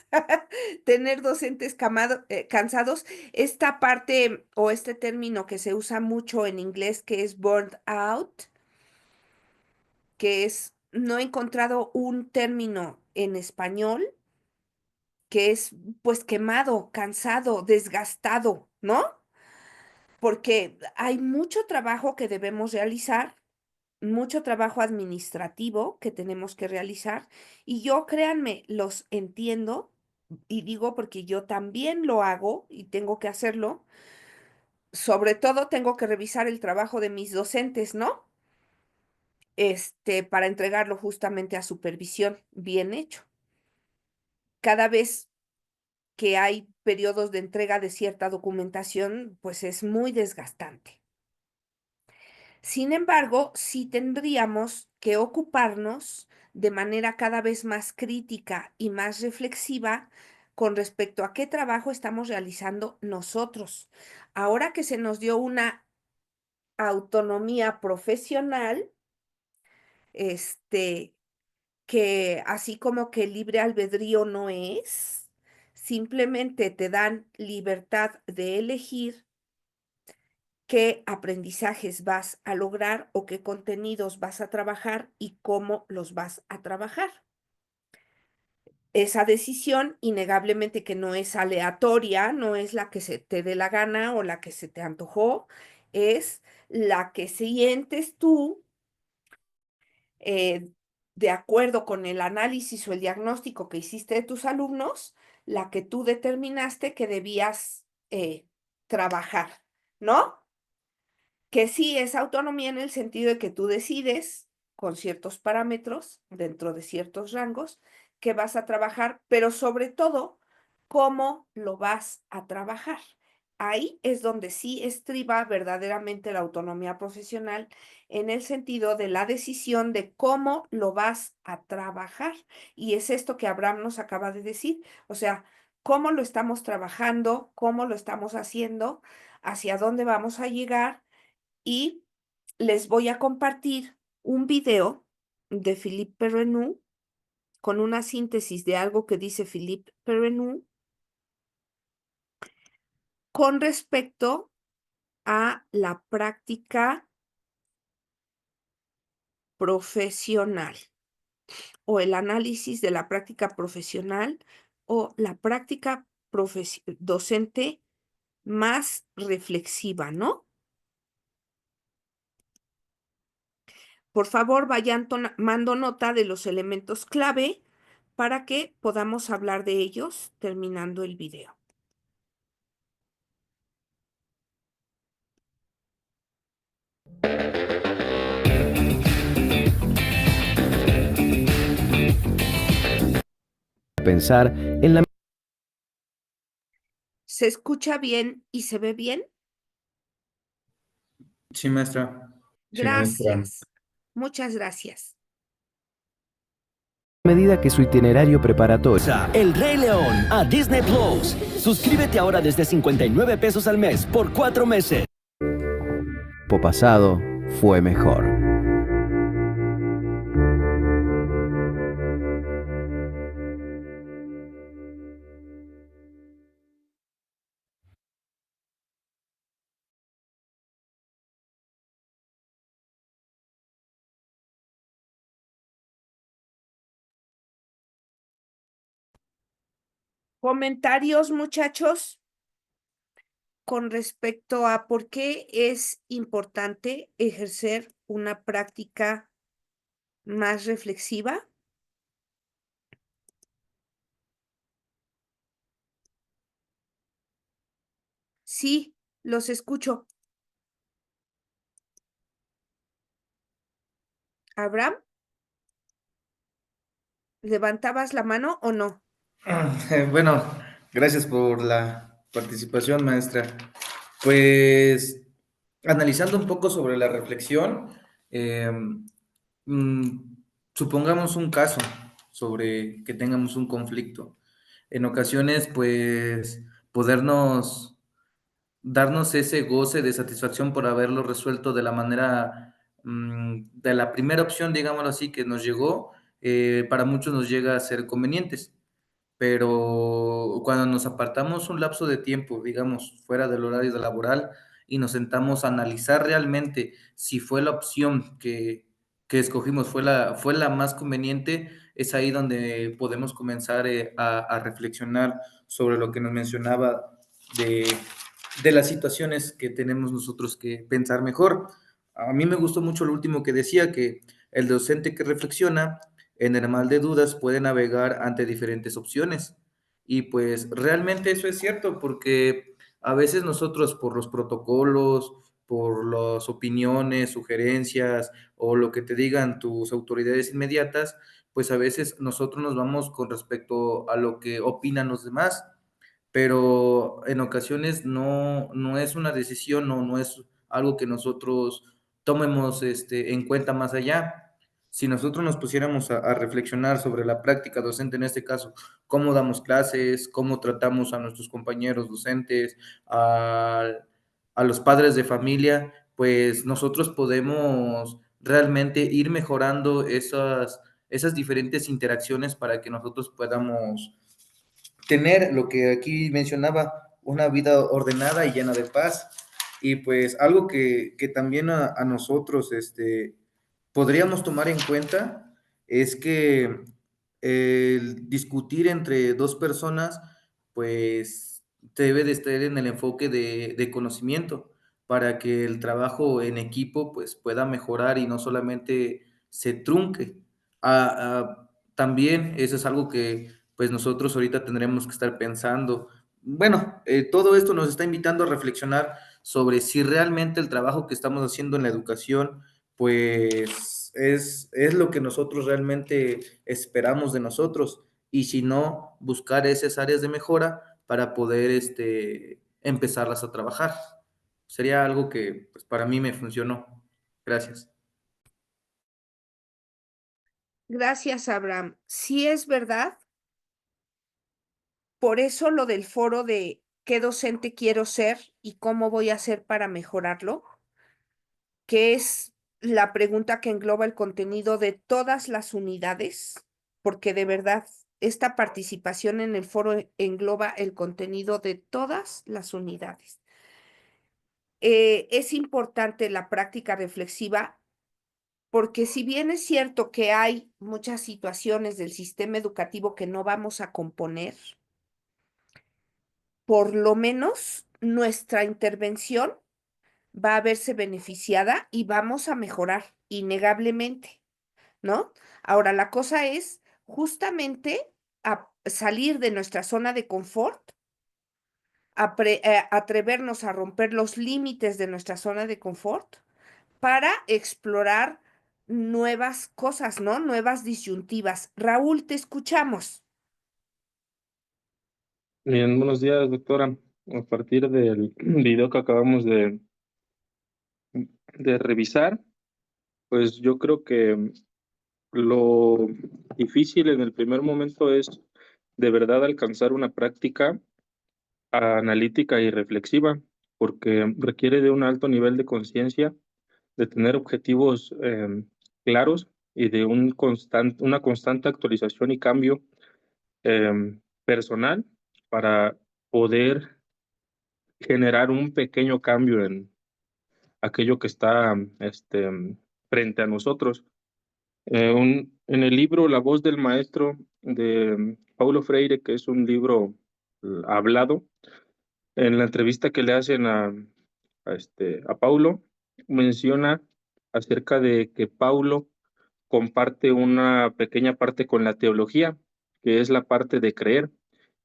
tener docentes cansados. Esta parte o este término que se usa mucho en inglés, que es burned out, que es, no he encontrado un término en español, que es pues quemado, cansado, desgastado, ¿no? Porque hay mucho trabajo que debemos realizar, mucho trabajo administrativo que tenemos que realizar y yo, créanme, los entiendo y digo porque yo también lo hago y tengo que hacerlo. Sobre todo tengo que revisar el trabajo de mis docentes, ¿no? Para entregarlo justamente a supervisión bien hecho. Cada vez que hay periodos de entrega de cierta documentación, pues es muy desgastante. Sin embargo, sí tendríamos que ocuparnos de manera cada vez más crítica y más reflexiva con respecto a qué trabajo estamos realizando nosotros. Ahora que se nos dio una autonomía profesional, que así como que libre albedrío no es, simplemente te dan libertad de elegir qué aprendizajes vas a lograr o qué contenidos vas a trabajar y cómo los vas a trabajar. Esa decisión, innegablemente que no es aleatoria, no es la que se te dé la gana o la que se te antojó, es la que sientes tú eh, de acuerdo con el análisis o el diagnóstico que hiciste de tus alumnos, la que tú determinaste que debías trabajar, ¿no? Que sí es autonomía en el sentido de que tú decides con ciertos parámetros, dentro de ciertos rangos, que vas a trabajar, pero sobre todo, cómo lo vas a trabajar. Ahí es donde sí estriba verdaderamente la autonomía profesional en el sentido de la decisión de cómo lo vas a trabajar. Y es esto que Abraham nos acaba de decir, o sea, cómo lo estamos trabajando, cómo lo estamos haciendo, hacia dónde vamos a llegar y les voy a compartir un video de Philippe Perrenoud con una síntesis de algo que dice Philippe Perrenoud con respecto a la práctica profesional o el análisis de la práctica profesional o la práctica docente más reflexiva, ¿no? Por favor, vayan tomando nota de los elementos clave para que podamos hablar de ellos terminando el video. Pensar en la ¿Se escucha bien y se ve bien? Sí, maestra. Sí, maestra. Gracias. Muchas gracias. medida que su itinerario preparatorio. El Rey León a Disney Plus. Suscríbete ahora desde 59 pesos al mes por 4 meses. Tiempo pasado fue mejor. ¿Comentarios, muchachos, con respecto a por qué es importante ejercer una práctica más reflexiva? Sí, los escucho. Abraham, ¿levantabas la mano o no? Bueno, gracias por la participación, maestra. Pues analizando un poco sobre la reflexión, eh, mm, supongamos un caso sobre que tengamos un conflicto. En ocasiones, pues, podernos darnos ese goce de satisfacción por haberlo resuelto de la manera, de la primera opción, digámoslo así, que nos llegó, para muchos nos llega a ser convenientes, pero cuando nos apartamos un lapso de tiempo, digamos, fuera del horario laboral y nos sentamos a analizar realmente si fue la opción que escogimos, fue la más conveniente, es ahí donde podemos comenzar a reflexionar sobre lo que nos mencionaba de, de las situaciones que tenemos nosotros que pensar mejor. A mí me gustó mucho lo último que decía, que el docente que reflexiona en el mal de dudas puede navegar ante diferentes opciones. Y pues realmente eso es cierto, porque a veces nosotros por los protocolos, por las opiniones, sugerencias o lo que te digan tus autoridades inmediatas, pues a veces nosotros nos vamos con respecto a lo que opinan los demás, pero en ocasiones no es una decisión, no es algo que nosotros tomemos en cuenta más allá. Si nosotros nos pusiéramos a reflexionar sobre la práctica docente, en este caso, cómo damos clases, cómo tratamos a nuestros compañeros docentes, a los padres de familia, pues nosotros podemos realmente ir mejorando esas diferentes interacciones para que nosotros podamos tener lo que aquí mencionaba, una vida ordenada y llena de paz. Y pues algo que también a nosotros podríamos tomar en cuenta es que el discutir entre dos personas, pues debe de estar en el enfoque de conocimiento para que el trabajo en equipo pues pueda mejorar y no solamente se trunque. También eso es algo que pues nosotros ahorita tendremos que estar pensando. Bueno, todo esto nos está invitando a reflexionar sobre si realmente el trabajo que estamos haciendo en la educación, pues es lo que nosotros realmente esperamos de nosotros, y si no, buscar esas áreas de mejora para poder empezarlas a trabajar. Sería algo que pues, para mí me funcionó. Gracias. Gracias, Abraham. Sí es verdad. Por eso lo del foro de qué docente quiero ser y cómo voy a hacer para mejorarlo, que es la pregunta que engloba el contenido de todas las unidades, porque de verdad esta participación en el foro engloba el contenido de todas las unidades. Es importante la práctica reflexiva porque si bien es cierto que hay muchas situaciones del sistema educativo que no vamos a componer, por lo menos nuestra intervención va a verse beneficiada y vamos a mejorar innegablemente, ¿no? Ahora, la cosa es justamente salir de nuestra zona de confort, atrevernos a romper los límites de nuestra zona de confort para explorar nuevas cosas, ¿no? Nuevas disyuntivas. Raúl, te escuchamos. Bien, buenos días, doctora. A partir del video que acabamos de revisar, pues yo creo que lo difícil en el primer momento es de verdad alcanzar una práctica analítica y reflexiva, porque requiere de un alto nivel de conciencia, de tener objetivos claros y de una constante actualización y cambio personal para poder generar un pequeño cambio en aquello que está frente a nosotros. En el libro La voz del maestro de Paulo Freire, que es un libro hablado, en la entrevista que le hacen a Paulo, menciona acerca de que Paulo comparte una pequeña parte con la teología, que es la parte de creer.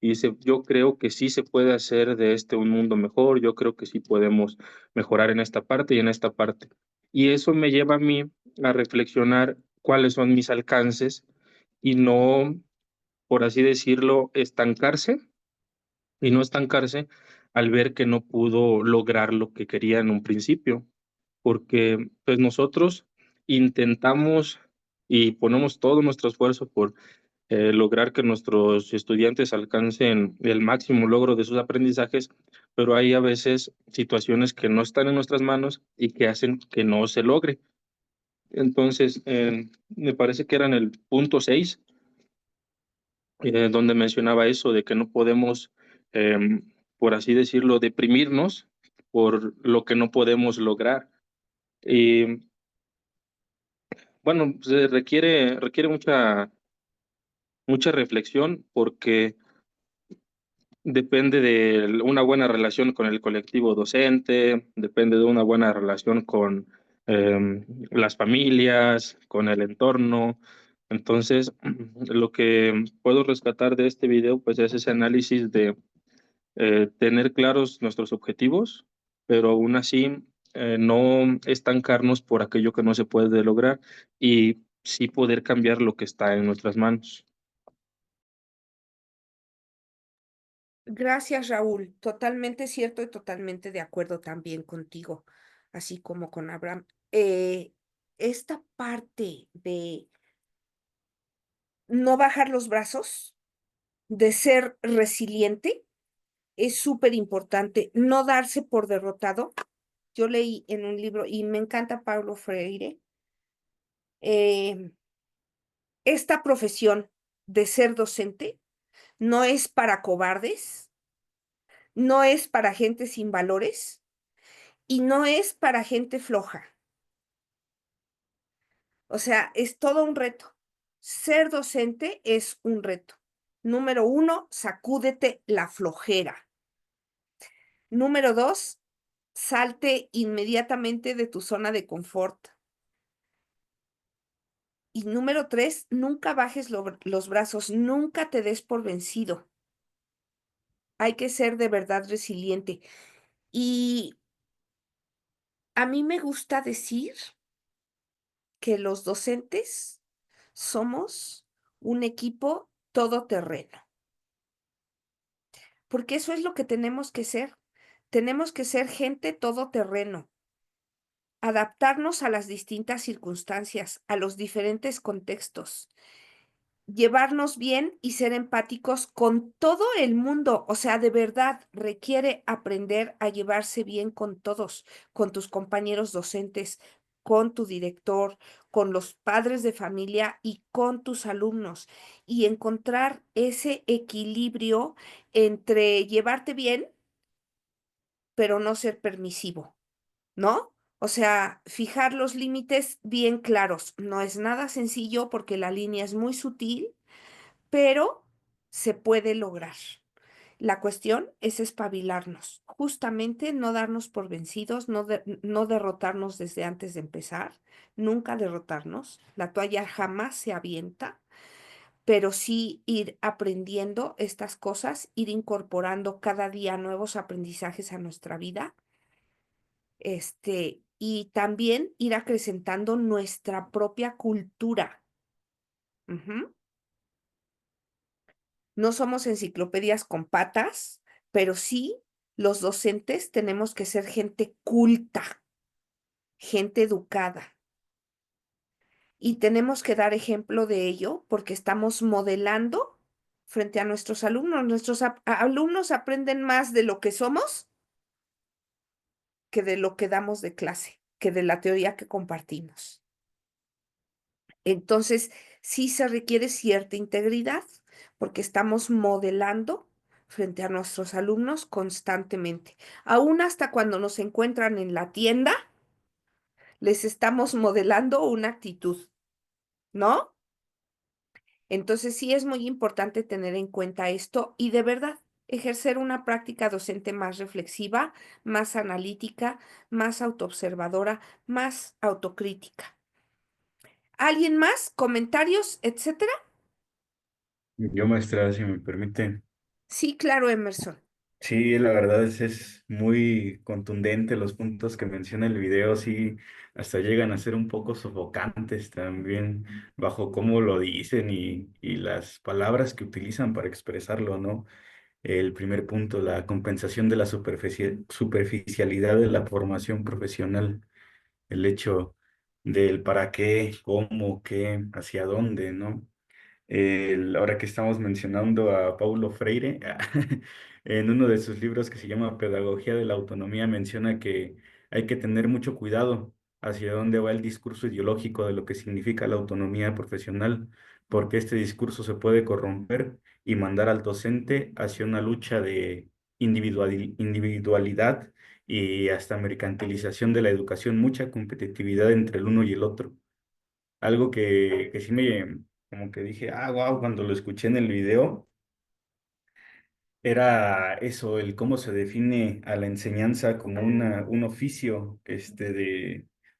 Y dice, yo creo que sí se puede hacer de un mundo mejor, yo creo que sí podemos mejorar en esta parte y en esta parte. Y eso me lleva a mí a reflexionar cuáles son mis alcances y no, por así decirlo, estancarse y no estancarse al ver que no pudo lograr lo que quería en un principio, porque pues nosotros intentamos y ponemos todo nuestro esfuerzo por lograr que nuestros estudiantes alcancen el máximo logro de sus aprendizajes, pero hay a veces situaciones que no están en nuestras manos y que hacen que no se logre. Entonces, me parece que era en el punto 6, donde mencionaba eso de que no podemos, por así decirlo, deprimirnos por lo que no podemos lograr. Y bueno, se requiere mucha reflexión porque depende de una buena relación con el colectivo docente, depende de una buena relación con las familias, con el entorno. Entonces, lo que puedo rescatar de este video, pues es ese análisis de tener claros nuestros objetivos, pero aún así no estancarnos por aquello que no se puede lograr y sí poder cambiar lo que está en nuestras manos. Gracias, Raúl. Totalmente cierto y totalmente de acuerdo también contigo, así como con Abraham. Esta parte de no bajar los brazos, de ser resiliente, es súper importante. No darse por derrotado. Yo leí en un libro y me encanta Paulo Freire. Esta profesión de ser docente no es para cobardes, no es para gente sin valores y no es para gente floja. O sea, es todo un reto. Ser docente es un reto. Número 1, sacúdete la flojera. Número 2, salte inmediatamente de tu zona de confort. Y número 3, nunca bajes los brazos, nunca te des por vencido. Hay que ser de verdad resiliente. Y a mí me gusta decir que los docentes somos un equipo todoterreno, porque eso es lo que tenemos que ser. Tenemos que ser gente todoterreno, adaptarnos a las distintas circunstancias, a los diferentes contextos, llevarnos bien y ser empáticos con todo el mundo. O sea, de verdad requiere aprender a llevarse bien con todos, con tus compañeros docentes, con tu director, con los padres de familia y con tus alumnos, y encontrar ese equilibrio entre llevarte bien, pero no ser permisivo, ¿no? O sea, fijar los límites bien claros. No es nada sencillo porque la línea es muy sutil, pero se puede lograr. La cuestión es espabilarnos, justamente no darnos por vencidos, no derrotarnos desde antes de empezar, nunca derrotarnos. La toalla jamás se avienta, pero sí ir aprendiendo estas cosas, ir incorporando cada día nuevos aprendizajes a nuestra vida, y también ir acrecentando nuestra propia cultura. Ujú. No somos enciclopedias con patas, pero sí los docentes tenemos que ser gente culta, gente educada. Y tenemos que dar ejemplo de ello porque estamos modelando frente a nuestros alumnos. Nuestros alumnos aprenden más de lo que somos que de lo que damos de clase, que de la teoría que compartimos. Entonces, sí se requiere cierta integridad porque estamos modelando frente a nuestros alumnos constantemente. Aún hasta cuando nos encuentran en la tienda, les estamos modelando una actitud, ¿no? Entonces, sí es muy importante tener en cuenta esto y de verdad ejercer una práctica docente más reflexiva, más analítica, más autoobservadora, más autocrítica. ¿Alguien más? ¿Comentarios, etcétera? Yo, maestra, si me permite. Sí, claro, Emerson. Sí, la verdad es muy contundente los puntos que menciona el video, sí, hasta llegan a ser un poco sofocantes también bajo cómo lo dicen y las palabras que utilizan para expresarlo, ¿no? El primer punto, la compensación de la superficialidad de la formación profesional, el hecho del para qué, cómo, qué, hacia dónde, ¿no? Ahora que estamos mencionando a Paulo Freire, en uno de sus libros que se llama Pedagogía de la Autonomía, menciona que hay que tener mucho cuidado hacia dónde va el discurso ideológico de lo que significa la autonomía profesional, porque este discurso se puede corromper y mandar al docente hacia una lucha de individualidad y hasta mercantilización de la educación, mucha competitividad entre el uno y el otro. Algo que sí me, como que dije, ah, wow, cuando lo escuché en el video, era eso, el cómo se define a la enseñanza como un oficio,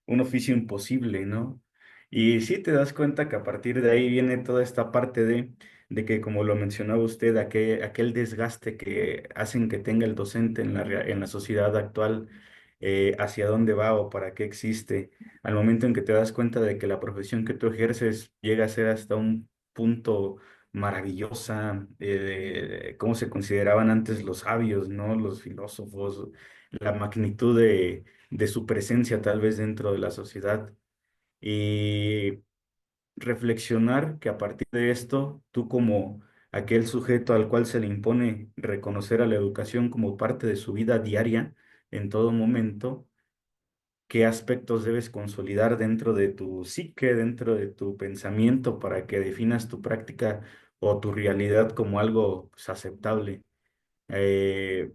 un oficio imposible, ¿no? Y sí te das cuenta que a partir de ahí viene toda esta parte de que, como lo mencionaba usted, aquel desgaste que hacen que tenga el docente en en la sociedad actual, hacia dónde va o para qué existe, al momento en que te das cuenta de que la profesión que tú ejerces llega a ser hasta un punto maravillosa, de cómo se consideraban antes los sabios, ¿no? Los filósofos, la magnitud de su presencia tal vez dentro de la sociedad. Y reflexionar que a partir de esto, tú como aquel sujeto al cual se le impone reconocer a la educación como parte de su vida diaria, en todo momento, qué aspectos debes consolidar dentro de tu psique, dentro de tu pensamiento, para que definas tu práctica o tu realidad como algo pues, aceptable.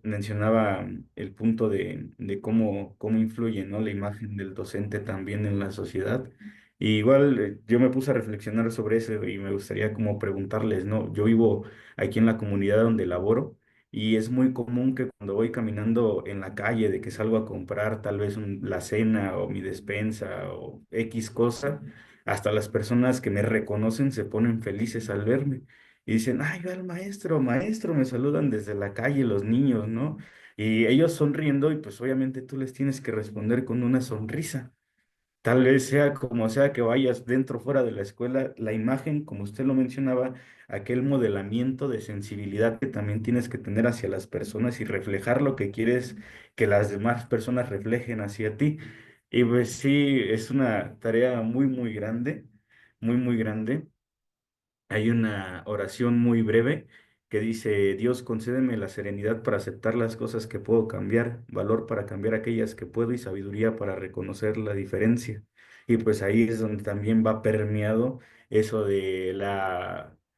Mencionaba el punto de cómo influye, ¿no? La imagen del docente también en la sociedad. Y igual yo me puse a reflexionar sobre eso y me gustaría como preguntarles, ¿no? Yo vivo aquí en la comunidad donde laboro y es muy común que cuando voy caminando en la calle, de que salgo a comprar tal vez la cena o mi despensa o X cosa, hasta las personas que me reconocen se ponen felices al verme. Y dicen, ay, ve al maestro, maestro, me saludan desde la calle los niños, ¿no? Y ellos sonriendo y pues obviamente tú les tienes que responder con una sonrisa. Tal vez sea como sea que vayas dentro o fuera de la escuela, la imagen, como usted lo mencionaba, aquel modelamiento de sensibilidad que también tienes que tener hacia las personas y reflejar lo que quieres que las demás personas reflejen hacia ti. Y pues sí, es una tarea muy, muy grande, muy, muy grande. Hay una oración muy breve que dice, Dios, concédeme la serenidad para aceptar las cosas que puedo cambiar, valor para cambiar aquellas que puedo y sabiduría para reconocer la diferencia. Y pues ahí es donde también va permeado eso de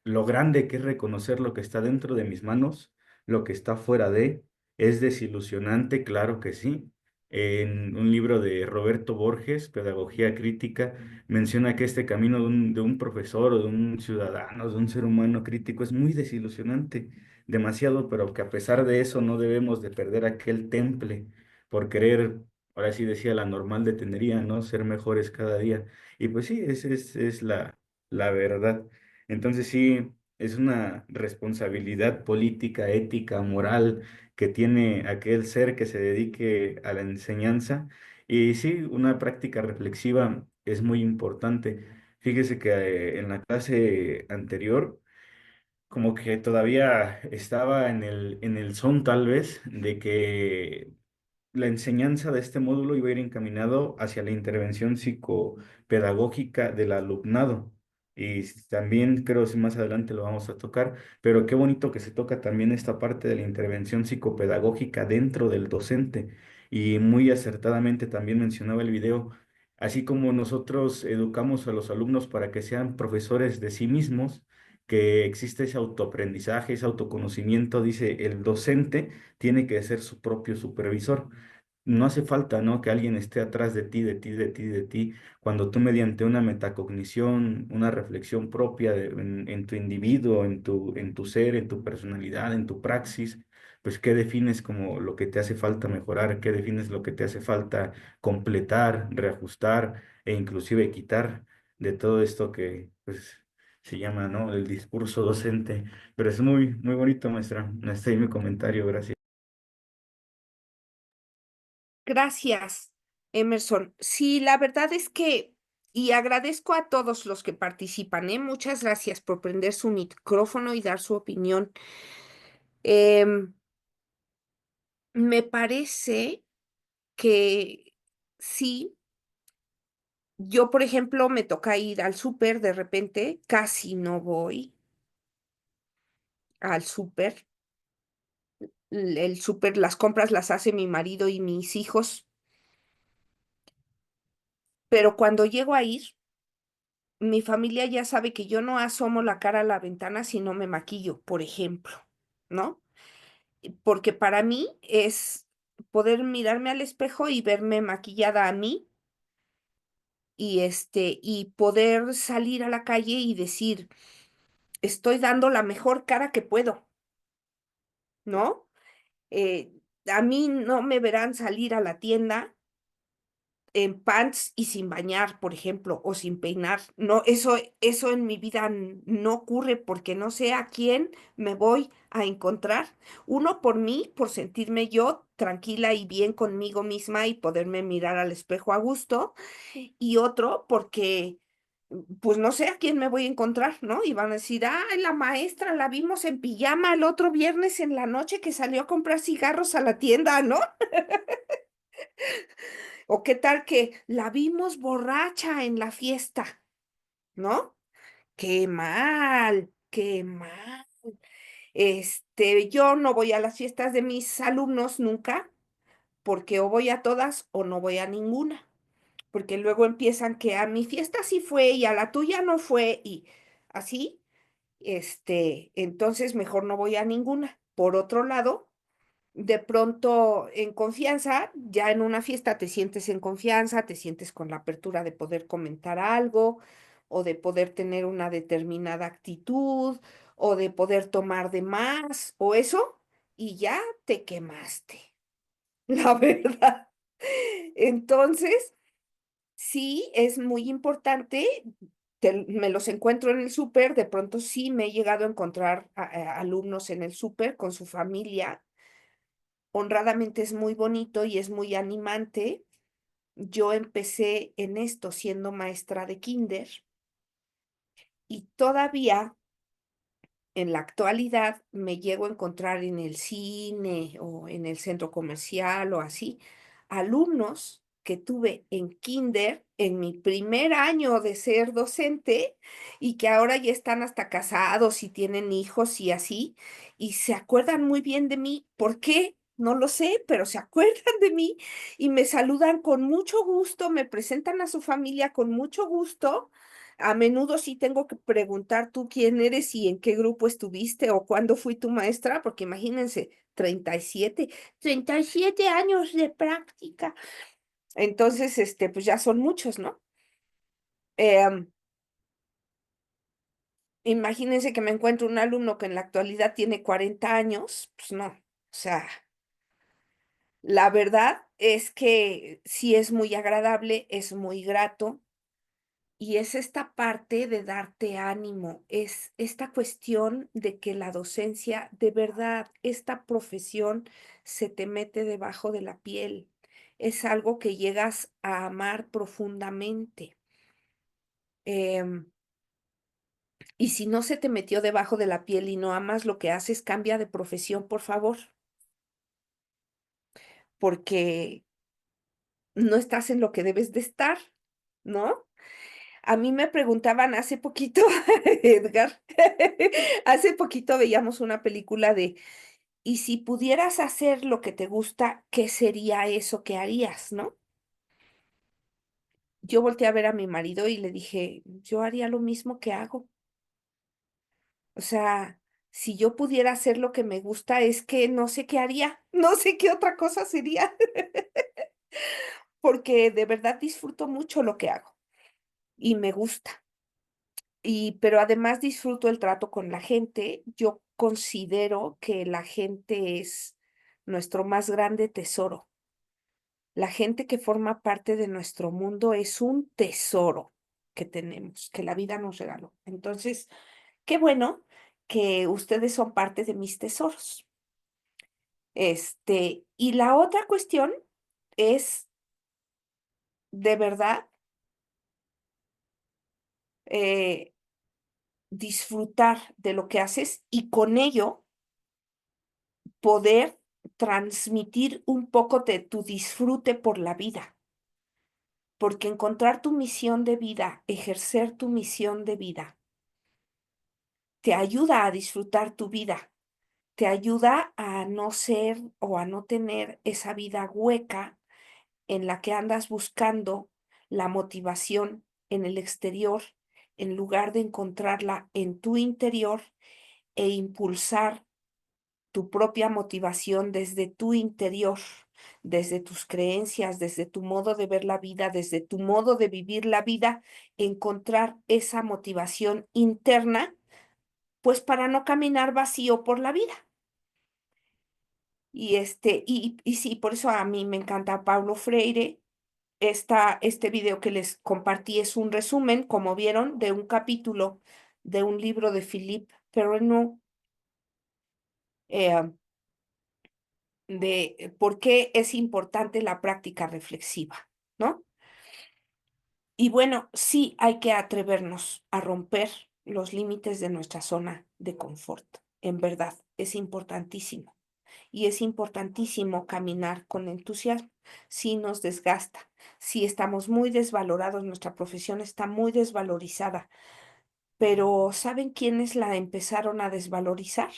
lo grande que es reconocer lo que está dentro de mis manos, lo que está fuera de. Es desilusionante, claro que sí. En un libro de Roberto Borges, Pedagogía Crítica, menciona que este camino de un profesor o de un ciudadano, de un ser humano crítico, es muy desilusionante. demasiado, pero que a pesar de eso no debemos de perder aquel temple por querer, ahora sí decía la normal de tenería, ¿no? Ser mejores cada día. Y pues sí, es la verdad. Entonces sí, es una responsabilidad política, ética, moral que tiene aquel ser que se dedique a la enseñanza. Y sí, una práctica reflexiva es muy importante. Fíjese que en la clase anterior, como que todavía estaba en el son tal vez de que la enseñanza de este módulo iba a ir encaminado hacia la intervención psicopedagógica del alumnado. Y también creo que más adelante lo vamos a tocar, pero qué bonito que se toca también esta parte de la intervención psicopedagógica dentro del docente. Y muy acertadamente también mencionaba el video, así como nosotros educamos a los alumnos para que sean profesores de sí mismos, que existe ese autoaprendizaje, ese autoconocimiento, dice el docente tiene que ser su propio supervisor. No hace falta, ¿no? Que alguien esté atrás de ti, de ti, de ti, de ti, cuando tú mediante una metacognición, una reflexión propia en tu individuo, en tu ser, en tu personalidad, en tu praxis, pues qué defines como lo que te hace falta mejorar, qué defines lo que te hace falta completar, reajustar e inclusive quitar de todo esto que pues se llama, ¿no? El discurso docente. Pero es muy, muy bonito, maestra. Este es mi comentario, gracias. Gracias, Emerson. Sí, la verdad es que, y agradezco a todos los que participan, ¿eh? Muchas gracias por prender su micrófono y dar su opinión. Em, Me parece que sí, yo, por ejemplo, me toca ir al súper de repente, casi no voy al súper. El súper, las compras las hace mi marido y mis hijos, pero cuando llego a ir, mi familia ya sabe que yo no asomo la cara a la ventana si no me maquillo, por ejemplo, ¿no? Porque para mí es poder mirarme al espejo y verme maquillada a mí y poder salir a la calle y decir, estoy dando la mejor cara que puedo, ¿no? Eh, a mí no me verán salir a la tienda en pants y sin bañar, por ejemplo, o sin peinar. No, eso en mi vida no ocurre porque no sé a quién me voy a encontrar. Uno por mí, por sentirme yo tranquila y bien conmigo misma y poderme mirar al espejo a gusto, y otro porque pues no sé a quién me voy a encontrar, ¿no? Y van a decir, ay, la maestra la vimos en pijama el otro viernes en la noche que salió a comprar cigarros a la tienda, ¿no? O qué tal que la vimos borracha en la fiesta, ¿no? Qué mal, qué mal. Yo no voy a las fiestas de mis alumnos nunca, porque o voy a todas o no voy a ninguna, porque luego empiezan que a mi fiesta sí fue y a la tuya no fue y así, entonces mejor no voy a ninguna. Por otro lado, de pronto en confianza, ya en una fiesta te sientes en confianza, te sientes con la apertura de poder comentar algo o de poder tener una determinada actitud o de poder tomar de más o eso y ya te quemaste, la verdad. Entonces, sí, es muy importante. Me los encuentro en el súper, de pronto sí me he llegado a encontrar a alumnos en el súper con su familia. Honradamente es muy bonito y es muy animante. Yo empecé en esto siendo maestra de kinder y todavía en la actualidad me llego a encontrar en el cine o en el centro comercial o así, alumnos que tuve en kinder en mi primer año de ser docente y que ahora ya están hasta casados y tienen hijos y así, y se acuerdan muy bien de mí. ¿Por qué? No lo sé, pero se acuerdan de mí y me saludan con mucho gusto, me presentan a su familia con mucho gusto. A menudo sí tengo que preguntar tú quién eres y en qué grupo estuviste o cuándo fui tu maestra, porque imagínense, 37 años de práctica. Entonces, pues ya son muchos, ¿no? Em, Imagínense que me encuentro un alumno que en la actualidad tiene 40 años, pues no, o sea, la verdad es que sí es muy agradable, es muy grato y es esta parte de darte ánimo, es esta cuestión de que la docencia, de verdad, esta profesión se te mete debajo de la piel, es algo que llegas a amar profundamente. Em, y si no se te metió debajo de la piel y no amas lo que haces, cambia de profesión, por favor, porque no estás en lo que debes de estar, ¿no? A mí me preguntaban hace poquito, Edgar, hace poquito veíamos una película de, y si pudieras hacer lo que te gusta, ¿qué sería eso que harías, no? Yo volteé a ver a mi marido y le dije, yo haría lo mismo que hago. O sea, si yo pudiera hacer lo que me gusta, es que no sé qué haría, no sé qué otra cosa sería, porque de verdad disfruto mucho lo que hago y me gusta. Pero además disfruto el trato con la gente. Yo considero que la gente es nuestro más grande tesoro. La gente que forma parte de nuestro mundo es un tesoro que tenemos, que la vida nos regaló. Entonces, qué bueno que ustedes son parte de mis tesoros. Y la otra cuestión es, de verdad, eh, disfrutar de lo que haces y con ello poder transmitir un poco de tu disfrute por la vida, porque encontrar tu misión de vida, ejercer tu misión de vida, te ayuda a disfrutar tu vida, te ayuda a no ser o a no tener esa vida hueca en la que andas buscando la motivación en el exterior, en lugar de encontrarla en tu interior e impulsar tu propia motivación desde tu interior, desde tus creencias, desde tu modo de ver la vida, desde tu modo de vivir la vida, encontrar esa motivación interna, pues para no caminar vacío por la vida. Y sí, por eso a mí me encanta Paulo Freire. Este video que les compartí es un resumen, como vieron, de un capítulo de un libro de Philippe Perrineau, eh, de por qué es importante la práctica reflexiva, ¿no? Y bueno, sí hay que atrevernos a romper los límites de nuestra zona de confort. En verdad, es importantísimo. Y es importantísimo caminar con entusiasmo. Si nos desgasta, si estamos muy desvalorados, nuestra profesión está muy desvalorizada. Pero ¿saben quiénes la empezaron a desvalorizar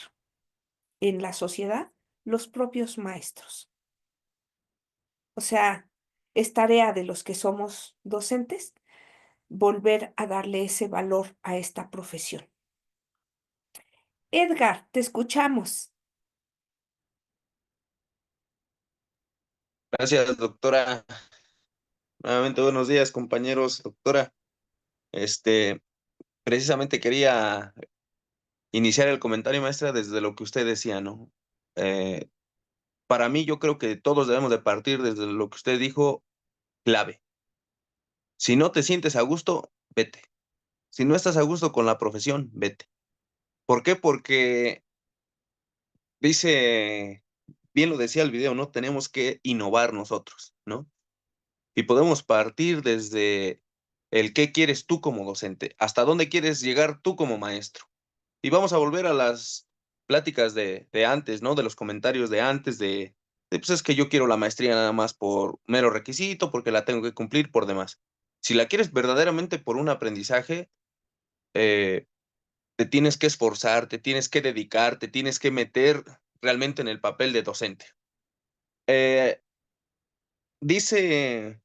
en la sociedad? Los propios maestros. O sea, es tarea de los que somos docentes volver a darle ese valor a esta profesión. Edgar, te escuchamos. Gracias, doctora. Nuevamente, buenos días, compañeros, doctora. Este, Precisamente quería iniciar el comentario, maestra, desde lo que usted decía, ¿no? Eh, para mí, yo creo que todos debemos de partir desde lo que usted dijo, clave. Si no te sientes a gusto, vete. Si no estás a gusto con la profesión, vete. ¿Por qué? Porque dice, bien lo decía el video, ¿no? Tenemos que innovar nosotros, ¿no? Y podemos partir desde el qué quieres tú como docente, hasta dónde quieres llegar tú como maestro. Y vamos a volver a las pláticas de antes, ¿no? De los comentarios de antes, pues es que yo quiero la maestría nada más por mero requisito, porque la tengo que cumplir por demás. Si la quieres verdaderamente por un aprendizaje, eh, te tienes que esforzar, te tienes que dedicar, te tienes que meter realmente en el papel de docente. Eh, Dice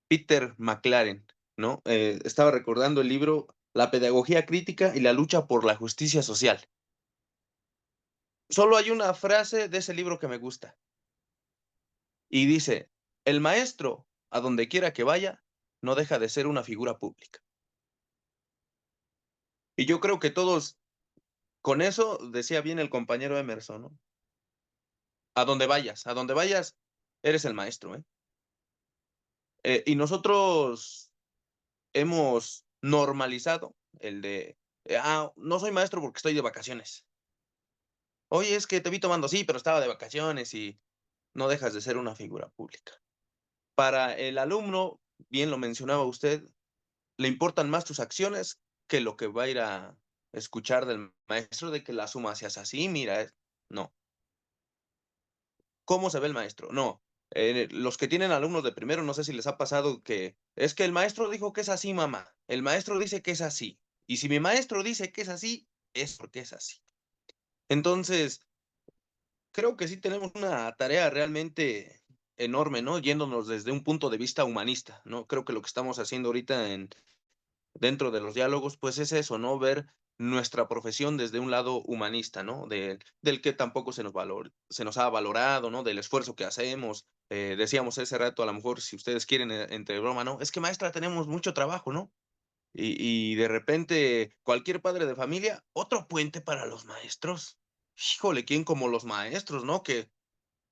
Peter McLaren, ¿no? Estaba recordando el libro La pedagogía crítica y la lucha por la justicia social. Solo hay una frase de ese libro que me gusta y dice, el maestro, a donde quiera que vaya, no deja de ser una figura pública. Y yo creo que todos, con eso, decía bien el compañero Emerson, ¿no? A donde vayas, eres el maestro, ¿eh? Y nosotros hemos normalizado el de, no soy maestro porque estoy de vacaciones. Oye, es que te vi tomando, sí, pero estaba de vacaciones y no dejas de ser una figura pública. Para el alumno, bien lo mencionaba usted, le importan más tus acciones que lo que va a ir a escuchar del maestro de que la suma seas así, mira, no. ¿Cómo se ve el maestro? No. Los que tienen alumnos de primero, no sé si les ha pasado que es que el maestro dijo que es así, mamá. El maestro dice que es así. Y si mi maestro dice que es así, es porque es así. Entonces, creo que sí tenemos una tarea realmente enorme, ¿no? Yéndonos desde un punto de vista humanista, ¿no? Creo que lo que estamos haciendo ahorita dentro de los diálogos, pues es eso, ¿no? Ver nuestra profesión desde un lado humanista, ¿no? Del que tampoco se nos ha valorado, ¿no? Del esfuerzo que hacemos. Decíamos ese rato, a lo mejor, si ustedes quieren, entre broma, ¿no? Es que maestra, tenemos mucho trabajo, ¿no? Y de repente, cualquier padre de familia, otro puente para los maestros. Híjole, ¿quién como los maestros, no? Que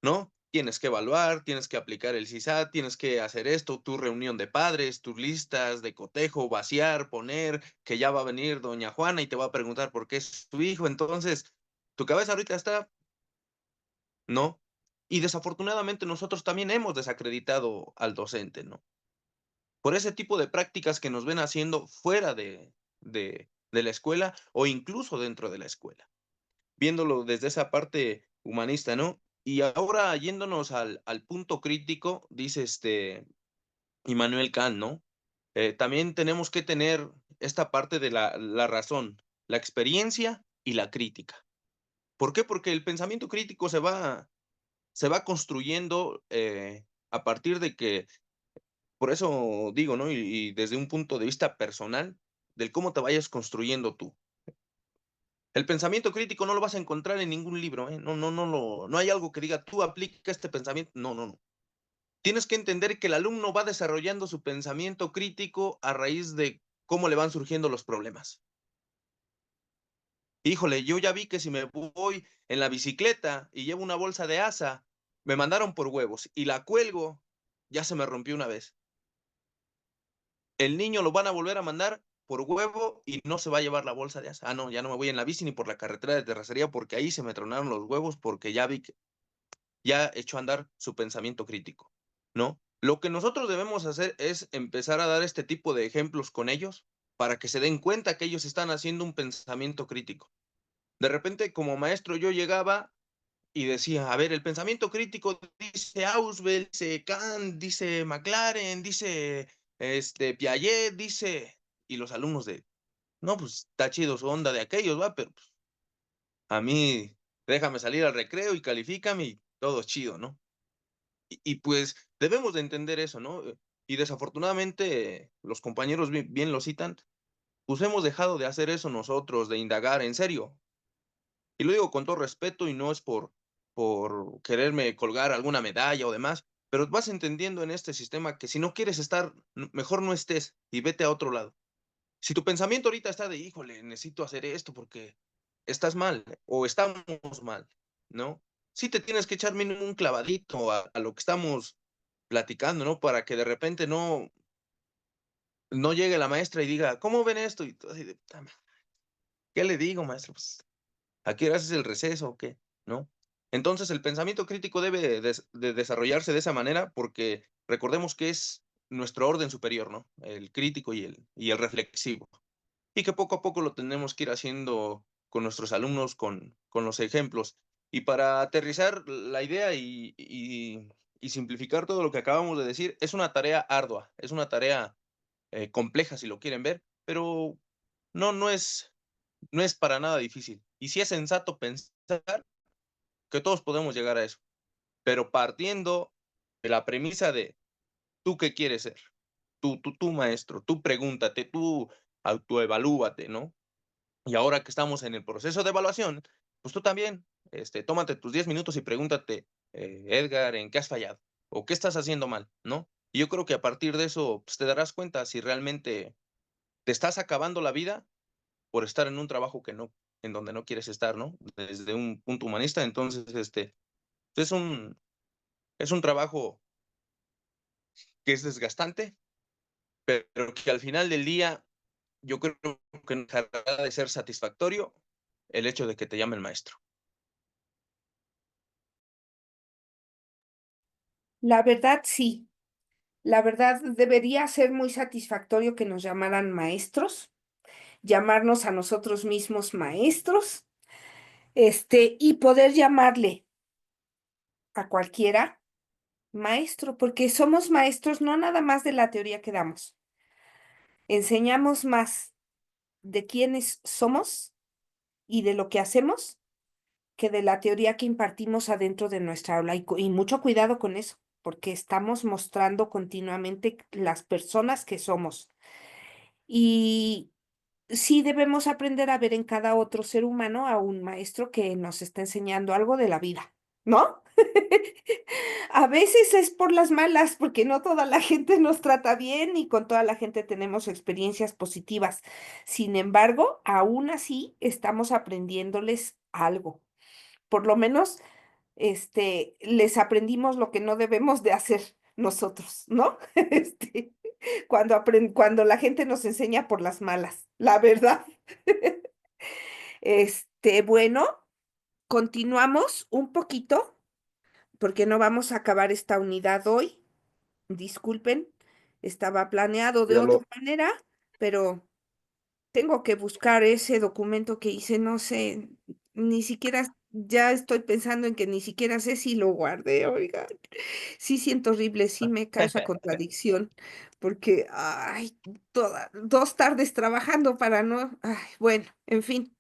¿no? Tienes que evaluar, tienes que aplicar el CISAT, tienes que hacer esto, tu reunión de padres, tus listas de cotejo, vaciar, poner, que ya va a venir doña Juana y te va a preguntar por qué es tu hijo. Entonces, tu cabeza ahorita está, ¿no? Y desafortunadamente nosotros también hemos desacreditado al docente, ¿no? Por ese tipo de prácticas que nos ven haciendo fuera de la escuela o incluso dentro de la escuela, viéndolo desde esa parte humanista, ¿no? Y ahora yéndonos al punto crítico, dice Immanuel Kant, ¿no? También tenemos que tener esta parte de la razón, la experiencia y la crítica. ¿Por qué? Porque el pensamiento crítico se va construyendo a partir de que, por eso digo, ¿no? Y desde un punto de vista personal, del cómo te vayas construyendo tú. El pensamiento crítico no lo vas a encontrar en ningún libro, ¿eh? No hay algo que diga, tú aplica este pensamiento. No. Tienes que entender que el alumno va desarrollando su pensamiento crítico a raíz de cómo le van surgiendo los problemas. Híjole, yo ya vi que si me voy en la bicicleta y llevo una bolsa de asa, me mandaron por huevos y la cuelgo, ya se me rompió una vez. El niño lo van a volver a mandar por huevo y no se va a llevar la bolsa de asa. No, ya no me voy en la bici ni por la carretera de terracería porque ahí se me tronaron los huevos porque ya vi que ya echó a andar su pensamiento crítico, ¿no? Lo que nosotros debemos hacer es empezar a dar este tipo de ejemplos con ellos para que se den cuenta que ellos están haciendo un pensamiento crítico. De repente, como maestro, yo llegaba y decía, a ver, el pensamiento crítico dice Ausubel, dice Kant, dice McLaren, dice Piaget, dice, y los alumnos de, no, pues está chido su onda de aquellos, va, pero pues, a mí déjame salir al recreo y califícame y todo chido, ¿no? Y pues debemos de entender eso, ¿no? Y desafortunadamente los compañeros bien lo citan, pues hemos dejado de hacer eso nosotros, de indagar, en serio. Y lo digo con todo respeto y no es por quererme colgar alguna medalla o demás, pero vas entendiendo en este sistema que si no quieres estar, mejor no estés y vete a otro lado. Si tu pensamiento ahorita está de, híjole, necesito hacer esto porque estás mal o estamos mal, ¿no? Sí te tienes que echar mínimo un clavadito a lo que estamos platicando, ¿no? Para que de repente no llegue la maestra y diga, ¿cómo ven esto? Y tú así de, "Puta madre, ¿qué le digo, maestro? Pues, ¿a qué hora haces el receso o qué? ¿No? Entonces, el pensamiento crítico debe de desarrollarse de esa manera porque recordemos que es nuestro orden superior, ¿no? El crítico y el reflexivo. Y que poco a poco lo tenemos que ir haciendo con nuestros alumnos, con los ejemplos. Y para aterrizar la idea y simplificar todo lo que acabamos de decir, es una tarea ardua, es una tarea compleja si lo quieren ver, pero no es para nada difícil. Y sí es sensato pensar que todos podemos llegar a eso, pero partiendo de la premisa de tú qué quieres ser, tú maestro, tú pregúntate, tú autoevalúate, ¿no? Y ahora que estamos en el proceso de evaluación, pues tú también, tómate tus 10 minutos y pregúntate, Edgar, ¿en qué has fallado? ¿O qué estás haciendo mal? ¿No? Y yo creo que a partir de eso, pues te darás cuenta si realmente te estás acabando la vida por estar en un trabajo que no, en donde no quieres estar, ¿no? Desde un punto humanista, entonces, es un trabajo que es desgastante, pero que al final del día yo creo que no dejará de ser satisfactorio el hecho de que te llamen maestro. La verdad, sí. La verdad, debería ser muy satisfactorio que nos llamaran maestros, llamarnos a nosotros mismos maestros, y poder llamarle a cualquiera maestro, porque somos maestros no nada más de la teoría que damos. Enseñamos más de quiénes somos y de lo que hacemos que de la teoría que impartimos adentro de nuestra aula. Y mucho cuidado con eso, porque estamos mostrando continuamente las personas que somos. Y sí debemos aprender a ver en cada otro ser humano a un maestro que nos está enseñando algo de la vida, ¿no? A veces es por las malas, porque no toda la gente nos trata bien y con toda la gente tenemos experiencias positivas. Sin embargo, aún así estamos aprendiéndoles algo. Por lo menos, les aprendimos lo que no debemos de hacer nosotros, ¿no? Cuando la gente nos enseña por las malas, la verdad. Bueno, continuamos un poquito porque no vamos a acabar esta unidad hoy. Disculpen, estaba planeado de Ya otra lo, manera, pero tengo que buscar ese documento que hice, no sé, ni siquiera, ya estoy pensando en que ni siquiera sé si lo guardé, oiga. Sí siento horrible, sí me causa contradicción, porque, ay, 2 tardes trabajando para no, ay, bueno, en fin.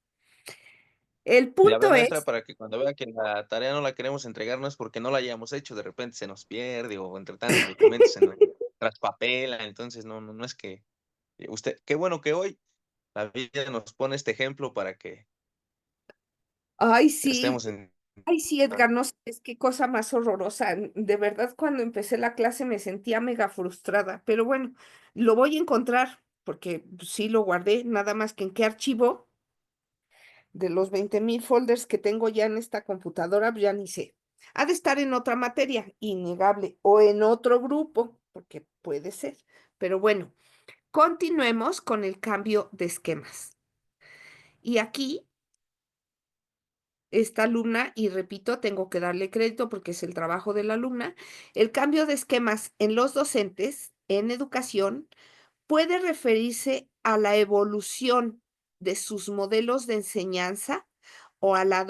El Ya ve, punto maestra, es, para que cuando vea que la tarea no la queremos entregar, no es porque no la hayamos hecho, de repente se nos pierde o entre tantos documentos se nos traspapela, entonces no es que usted, qué bueno que hoy la vida nos pone este ejemplo para que ay, sí, estemos en... ay, sí, Edgar, no sabes qué cosa más horrorosa. De verdad, cuando empecé la clase me sentía mega frustrada, pero bueno, lo voy a encontrar porque pues, sí lo guardé, nada más que en qué archivo de los 20,000 folders que tengo ya en esta computadora, pues, ya ni sé. Ha de estar en otra materia, innegable, o en otro grupo, porque puede ser. Pero bueno, continuemos con el cambio de esquemas. Y aquí esta alumna, y repito, tengo que darle crédito porque es el trabajo de la alumna, el cambio de esquemas en los docentes en educación puede referirse a la evolución de sus modelos de enseñanza o a la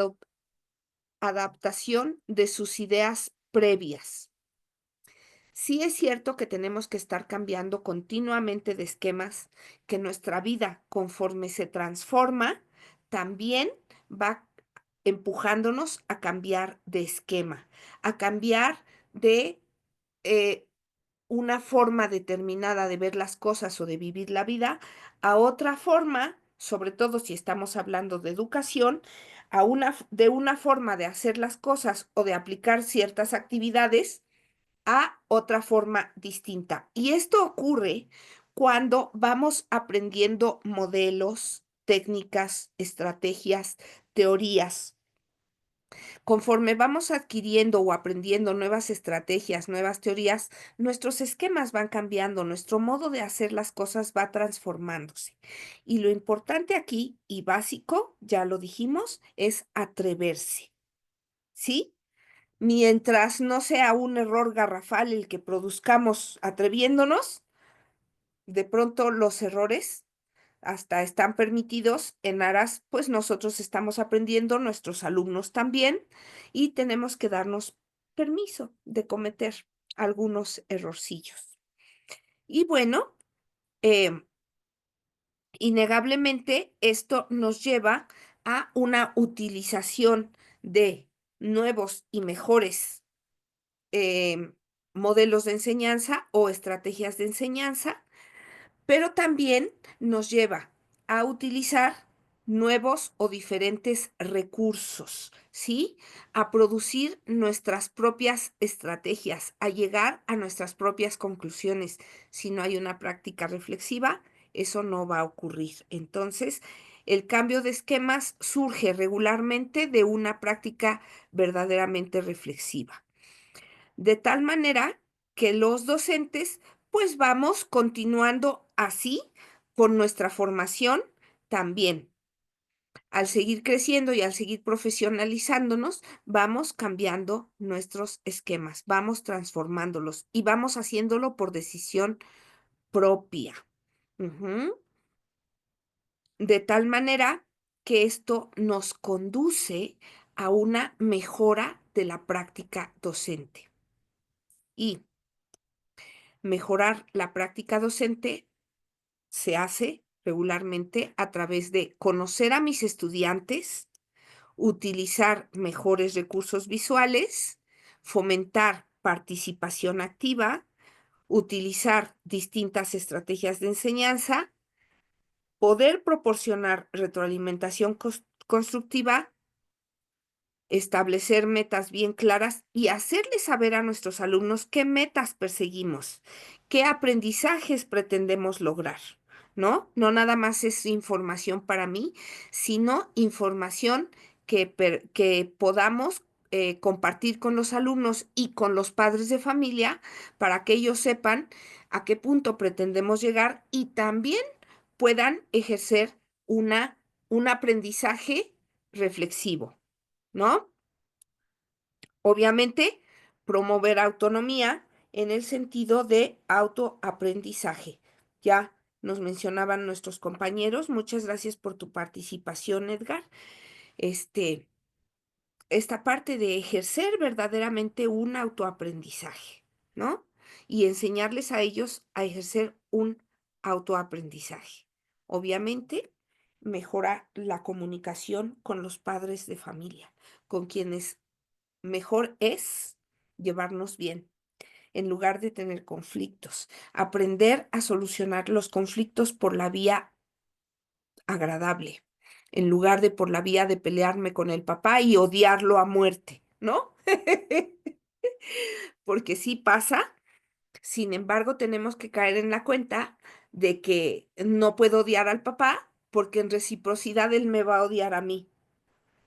adaptación de sus ideas previas. Sí es cierto que tenemos que estar cambiando continuamente de esquemas, que nuestra vida, conforme se transforma, también va empujándonos a cambiar de esquema, a cambiar de eh, una forma determinada de ver las cosas o de vivir la vida a otra forma, sobre todo si estamos hablando de educación, de una forma de hacer las cosas o de aplicar ciertas actividades a otra forma distinta. Y esto ocurre cuando vamos aprendiendo modelos, técnicas, estrategias, teorías. Conforme vamos adquiriendo o aprendiendo nuevas estrategias, nuevas teorías, nuestros esquemas van cambiando, nuestro modo de hacer las cosas va transformándose. Y lo importante aquí y básico, ya lo dijimos, es atreverse. ¿Sí? Mientras no sea un error garrafal el que produzcamos atreviéndonos, de pronto los errores hasta están permitidos en aras, pues nosotros estamos aprendiendo, nuestros alumnos también, y tenemos que darnos permiso de cometer algunos errorcillos. Y bueno, em, innegablemente esto nos lleva a una utilización de nuevos y mejores em, modelos de enseñanza o estrategias de enseñanza, pero también nos lleva a utilizar nuevos o diferentes recursos, ¿sí? A producir nuestras propias estrategias, a llegar a nuestras propias conclusiones. Si no hay una práctica reflexiva, eso no va a ocurrir. Entonces, El cambio de esquemas surge regularmente de una práctica verdaderamente reflexiva. De tal manera que los docentes, pues vamos continuando así con nuestra formación también. Al seguir creciendo y al seguir profesionalizándonos, vamos cambiando nuestros esquemas, vamos transformándolos y vamos haciéndolo por decisión propia. Ujú. De tal manera que esto nos conduce a una mejora de la práctica docente. Y mejorar la práctica docente se hace regularmente a través de conocer a mis estudiantes, utilizar mejores recursos visuales, fomentar participación activa, utilizar distintas estrategias de enseñanza, poder proporcionar retroalimentación constructiva, establecer metas bien claras y hacerles saber a nuestros alumnos qué metas perseguimos, qué aprendizajes pretendemos lograr, ¿no? No nada más es información para mí, sino información que podamos compartir con los alumnos y con los padres de familia para que ellos sepan a qué punto pretendemos llegar y también puedan ejercer un aprendizaje reflexivo, ¿no? Obviamente, promover autonomía en el sentido de autoaprendizaje. Ya nos mencionaban nuestros compañeros. Muchas gracias por tu participación, Edgar. Esta parte de ejercer verdaderamente un autoaprendizaje, ¿no? Y enseñarles a ellos a ejercer un autoaprendizaje. Obviamente, mejora la comunicación con los padres de familia, con quienes mejor es llevarnos bien en lugar de tener conflictos. Aprender a solucionar los conflictos por la vía agradable, en lugar de por la vía de pelearme con el papá y odiarlo a muerte, ¿no? Porque sí pasa, sin embargo, tenemos que caer en la cuenta de que no puedo odiar al papá porque en reciprocidad él me va a odiar a mí.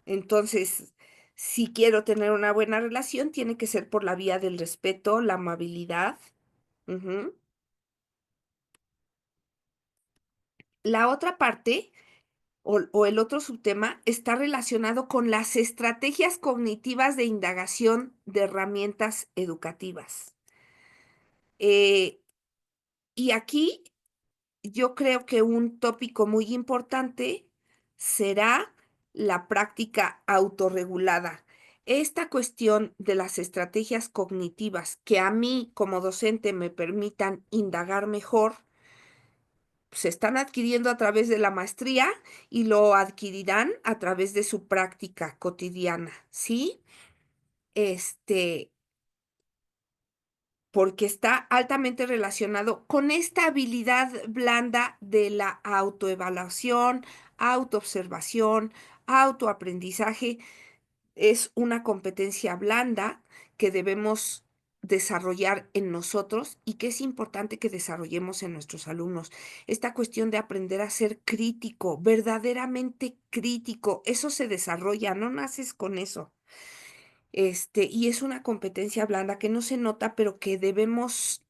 Entonces, si quiero tener una buena relación, tiene que ser por la vía del respeto, la amabilidad. Ujú. La otra parte o el otro subtema está relacionado con las estrategias cognitivas de indagación de herramientas educativas. Y aquí yo creo que un tópico muy importante será la práctica autorregulada. Esta cuestión de las estrategias cognitivas que a mí como docente me permitan indagar mejor, se están adquiriendo a través de la maestría y lo adquirirán a través de su práctica cotidiana, ¿sí? Porque está altamente relacionado con esta habilidad blanda de la autoevaluación, autoobservación, autoaprendizaje. Es una competencia blanda que debemos desarrollar en nosotros y que es importante que desarrollemos en nuestros alumnos. Esta cuestión de aprender a ser crítico, verdaderamente crítico, eso se desarrolla, no naces con eso. Y es una competencia blanda que no se nota, pero que debemos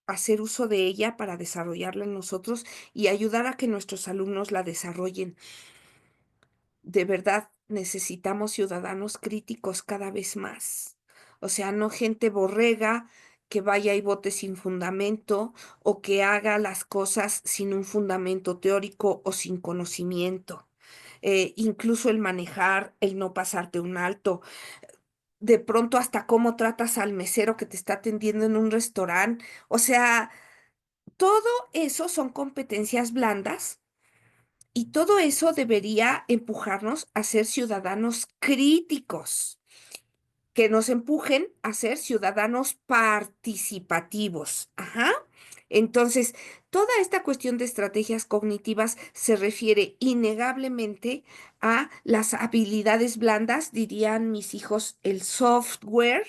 hacer uso de ella para desarrollarla en nosotros y ayudar a que nuestros alumnos la desarrollen. De verdad, necesitamos ciudadanos críticos cada vez más. O sea, no gente borrega que vaya y vote sin fundamento o que haga las cosas sin un fundamento teórico o sin conocimiento. Incluso el manejar, el no pasarte un alto, de pronto hasta cómo tratas al mesero que te está atendiendo en un restaurante. O sea, todo eso son competencias blandas y todo eso debería empujarnos a ser ciudadanos críticos, que nos empujen a ser ciudadanos participativos. Ajá. Entonces, toda esta cuestión de estrategias cognitivas se refiere innegablemente a las habilidades blandas, dirían mis hijos, el software.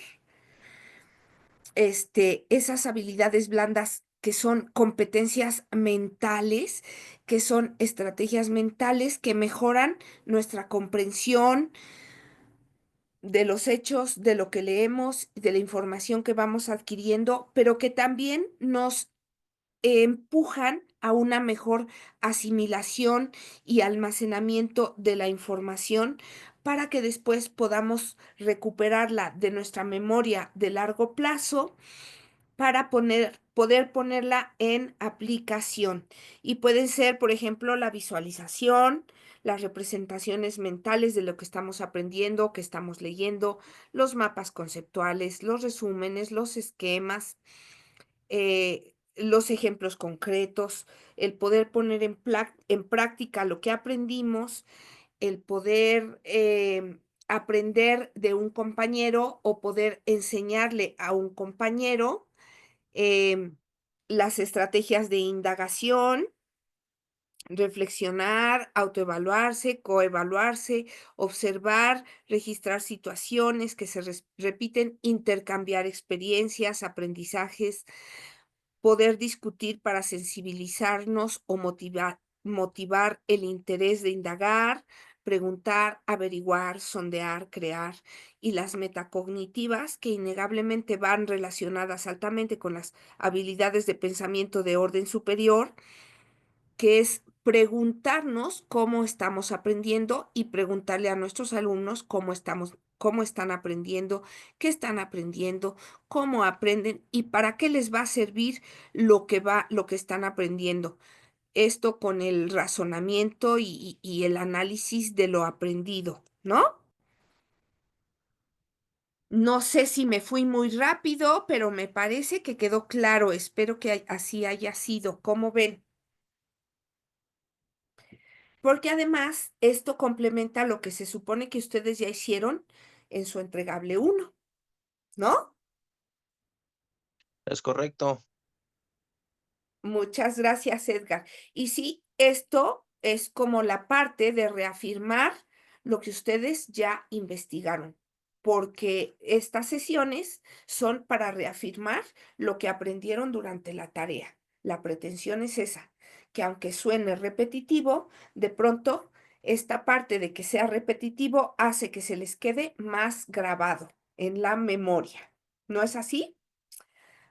Esas habilidades blandas que son competencias mentales, que son estrategias mentales que mejoran nuestra comprensión de los hechos, de lo que leemos, de la información que vamos adquiriendo, pero que también nos empujan a una mejor asimilación y almacenamiento de la información para que después podamos recuperarla de nuestra memoria de largo plazo para poder ponerla en aplicación. Y pueden ser, por ejemplo, la visualización, las representaciones mentales de lo que estamos aprendiendo, que estamos leyendo, los mapas conceptuales, los resúmenes, los esquemas, los ejemplos concretos, el poder poner en práctica lo que aprendimos, el poder aprender de un compañero o poder enseñarle a un compañero em, las estrategias de indagación, reflexionar, autoevaluarse, coevaluarse, observar, registrar situaciones que se repiten, intercambiar experiencias, aprendizajes, poder discutir para sensibilizarnos o motivar el interés de indagar, preguntar, averiguar, sondear, crear, y las metacognitivas que innegablemente van relacionadas altamente con las habilidades de pensamiento de orden superior, que es preguntarnos cómo estamos aprendiendo y preguntarle a nuestros alumnos cómo están aprendiendo, qué están aprendiendo, cómo aprenden y para qué les va a servir lo que están aprendiendo. Esto con el razonamiento y el análisis de lo aprendido, ¿no? No sé si me fui muy rápido, pero me parece que quedó claro. Espero que así haya sido. ¿Cómo ven? Porque además esto complementa lo que se supone que ustedes ya hicieron en su entregable 1, ¿no? Es correcto. Muchas gracias, Edgar. Y sí, esto es como la parte de reafirmar lo que ustedes ya investigaron, porque estas sesiones son para reafirmar lo que aprendieron durante la tarea. La pretensión es esa, que aunque suene repetitivo, de pronto esta parte de que sea repetitivo hace que se les quede más grabado en la memoria. ¿No es así?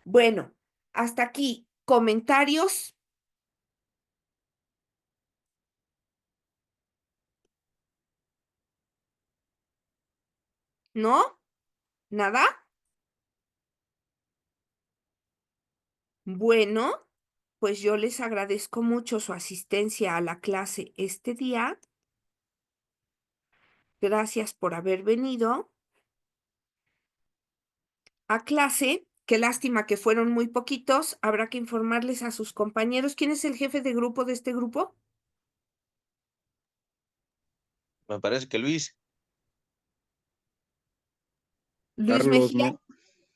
Bueno, hasta aquí. ¿Comentarios? ¿No? ¿Nada? Bueno, pues yo les agradezco mucho su asistencia a la clase este día. Gracias por haber venido a clase. Qué lástima que fueron muy poquitos. Habrá que informarles a sus compañeros. ¿Quién es el jefe de grupo de este grupo? Me parece que Luis. Luis Carlos, Mejía. ¿no?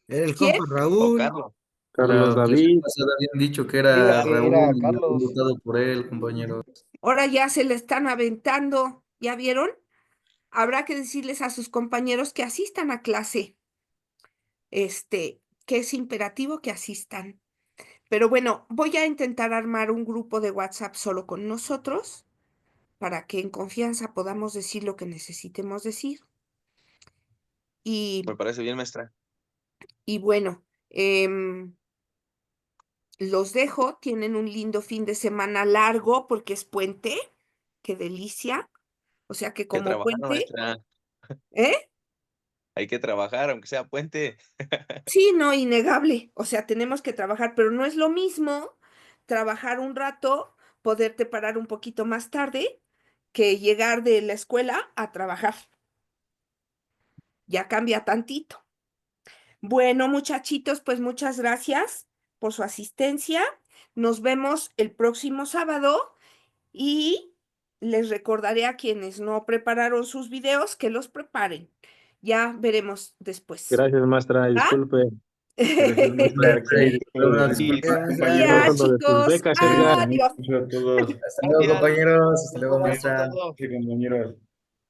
Era el ¿Quién? compa O Raúl. Carlos. Carlos La clase David. pasada habían dicho que Digo era que Carlos. era Raúl y me habían Carlos. votado por él, compañero. Ahora ya se le están aventando. ¿Ya vieron? Habrá que decirles a sus compañeros que asistan a clase. Que es imperativo que asistan. Pero bueno, voy a intentar armar un grupo de WhatsApp solo con nosotros para que en confianza podamos decir lo que necesitemos decir. Me Y, parece bien, maestra. y bueno, los dejo. Tienen un lindo fin de semana largo porque es puente. Qué delicia. O sea que Hay que como trabajar, puente, maestra. ¿eh? Hay que trabajar, aunque sea puente. Sí, no, innegable. O sea, tenemos que trabajar, pero no es lo mismo trabajar un rato, poderte parar un poquito más tarde, que llegar de la escuela a trabajar. Ya cambia tantito. Bueno, muchachitos, pues muchas gracias por su asistencia. Nos vemos el próximo sábado y les recordaré a quienes no prepararon sus videos que los preparen. Ya veremos después. Gracias, maestra. ¿Ah? Disculpe. Gracias, maestra. Sí, Una disculpe. disculpa, Ya, maestra. Ya, compañeros. Lo de sus chicos. becas, Cuídense Edgar. Adiós. mucho a todos. Hasta luego, Gracias. compañeros. Hasta luego, Nos vemos maestra. luego. Sí, compañeros.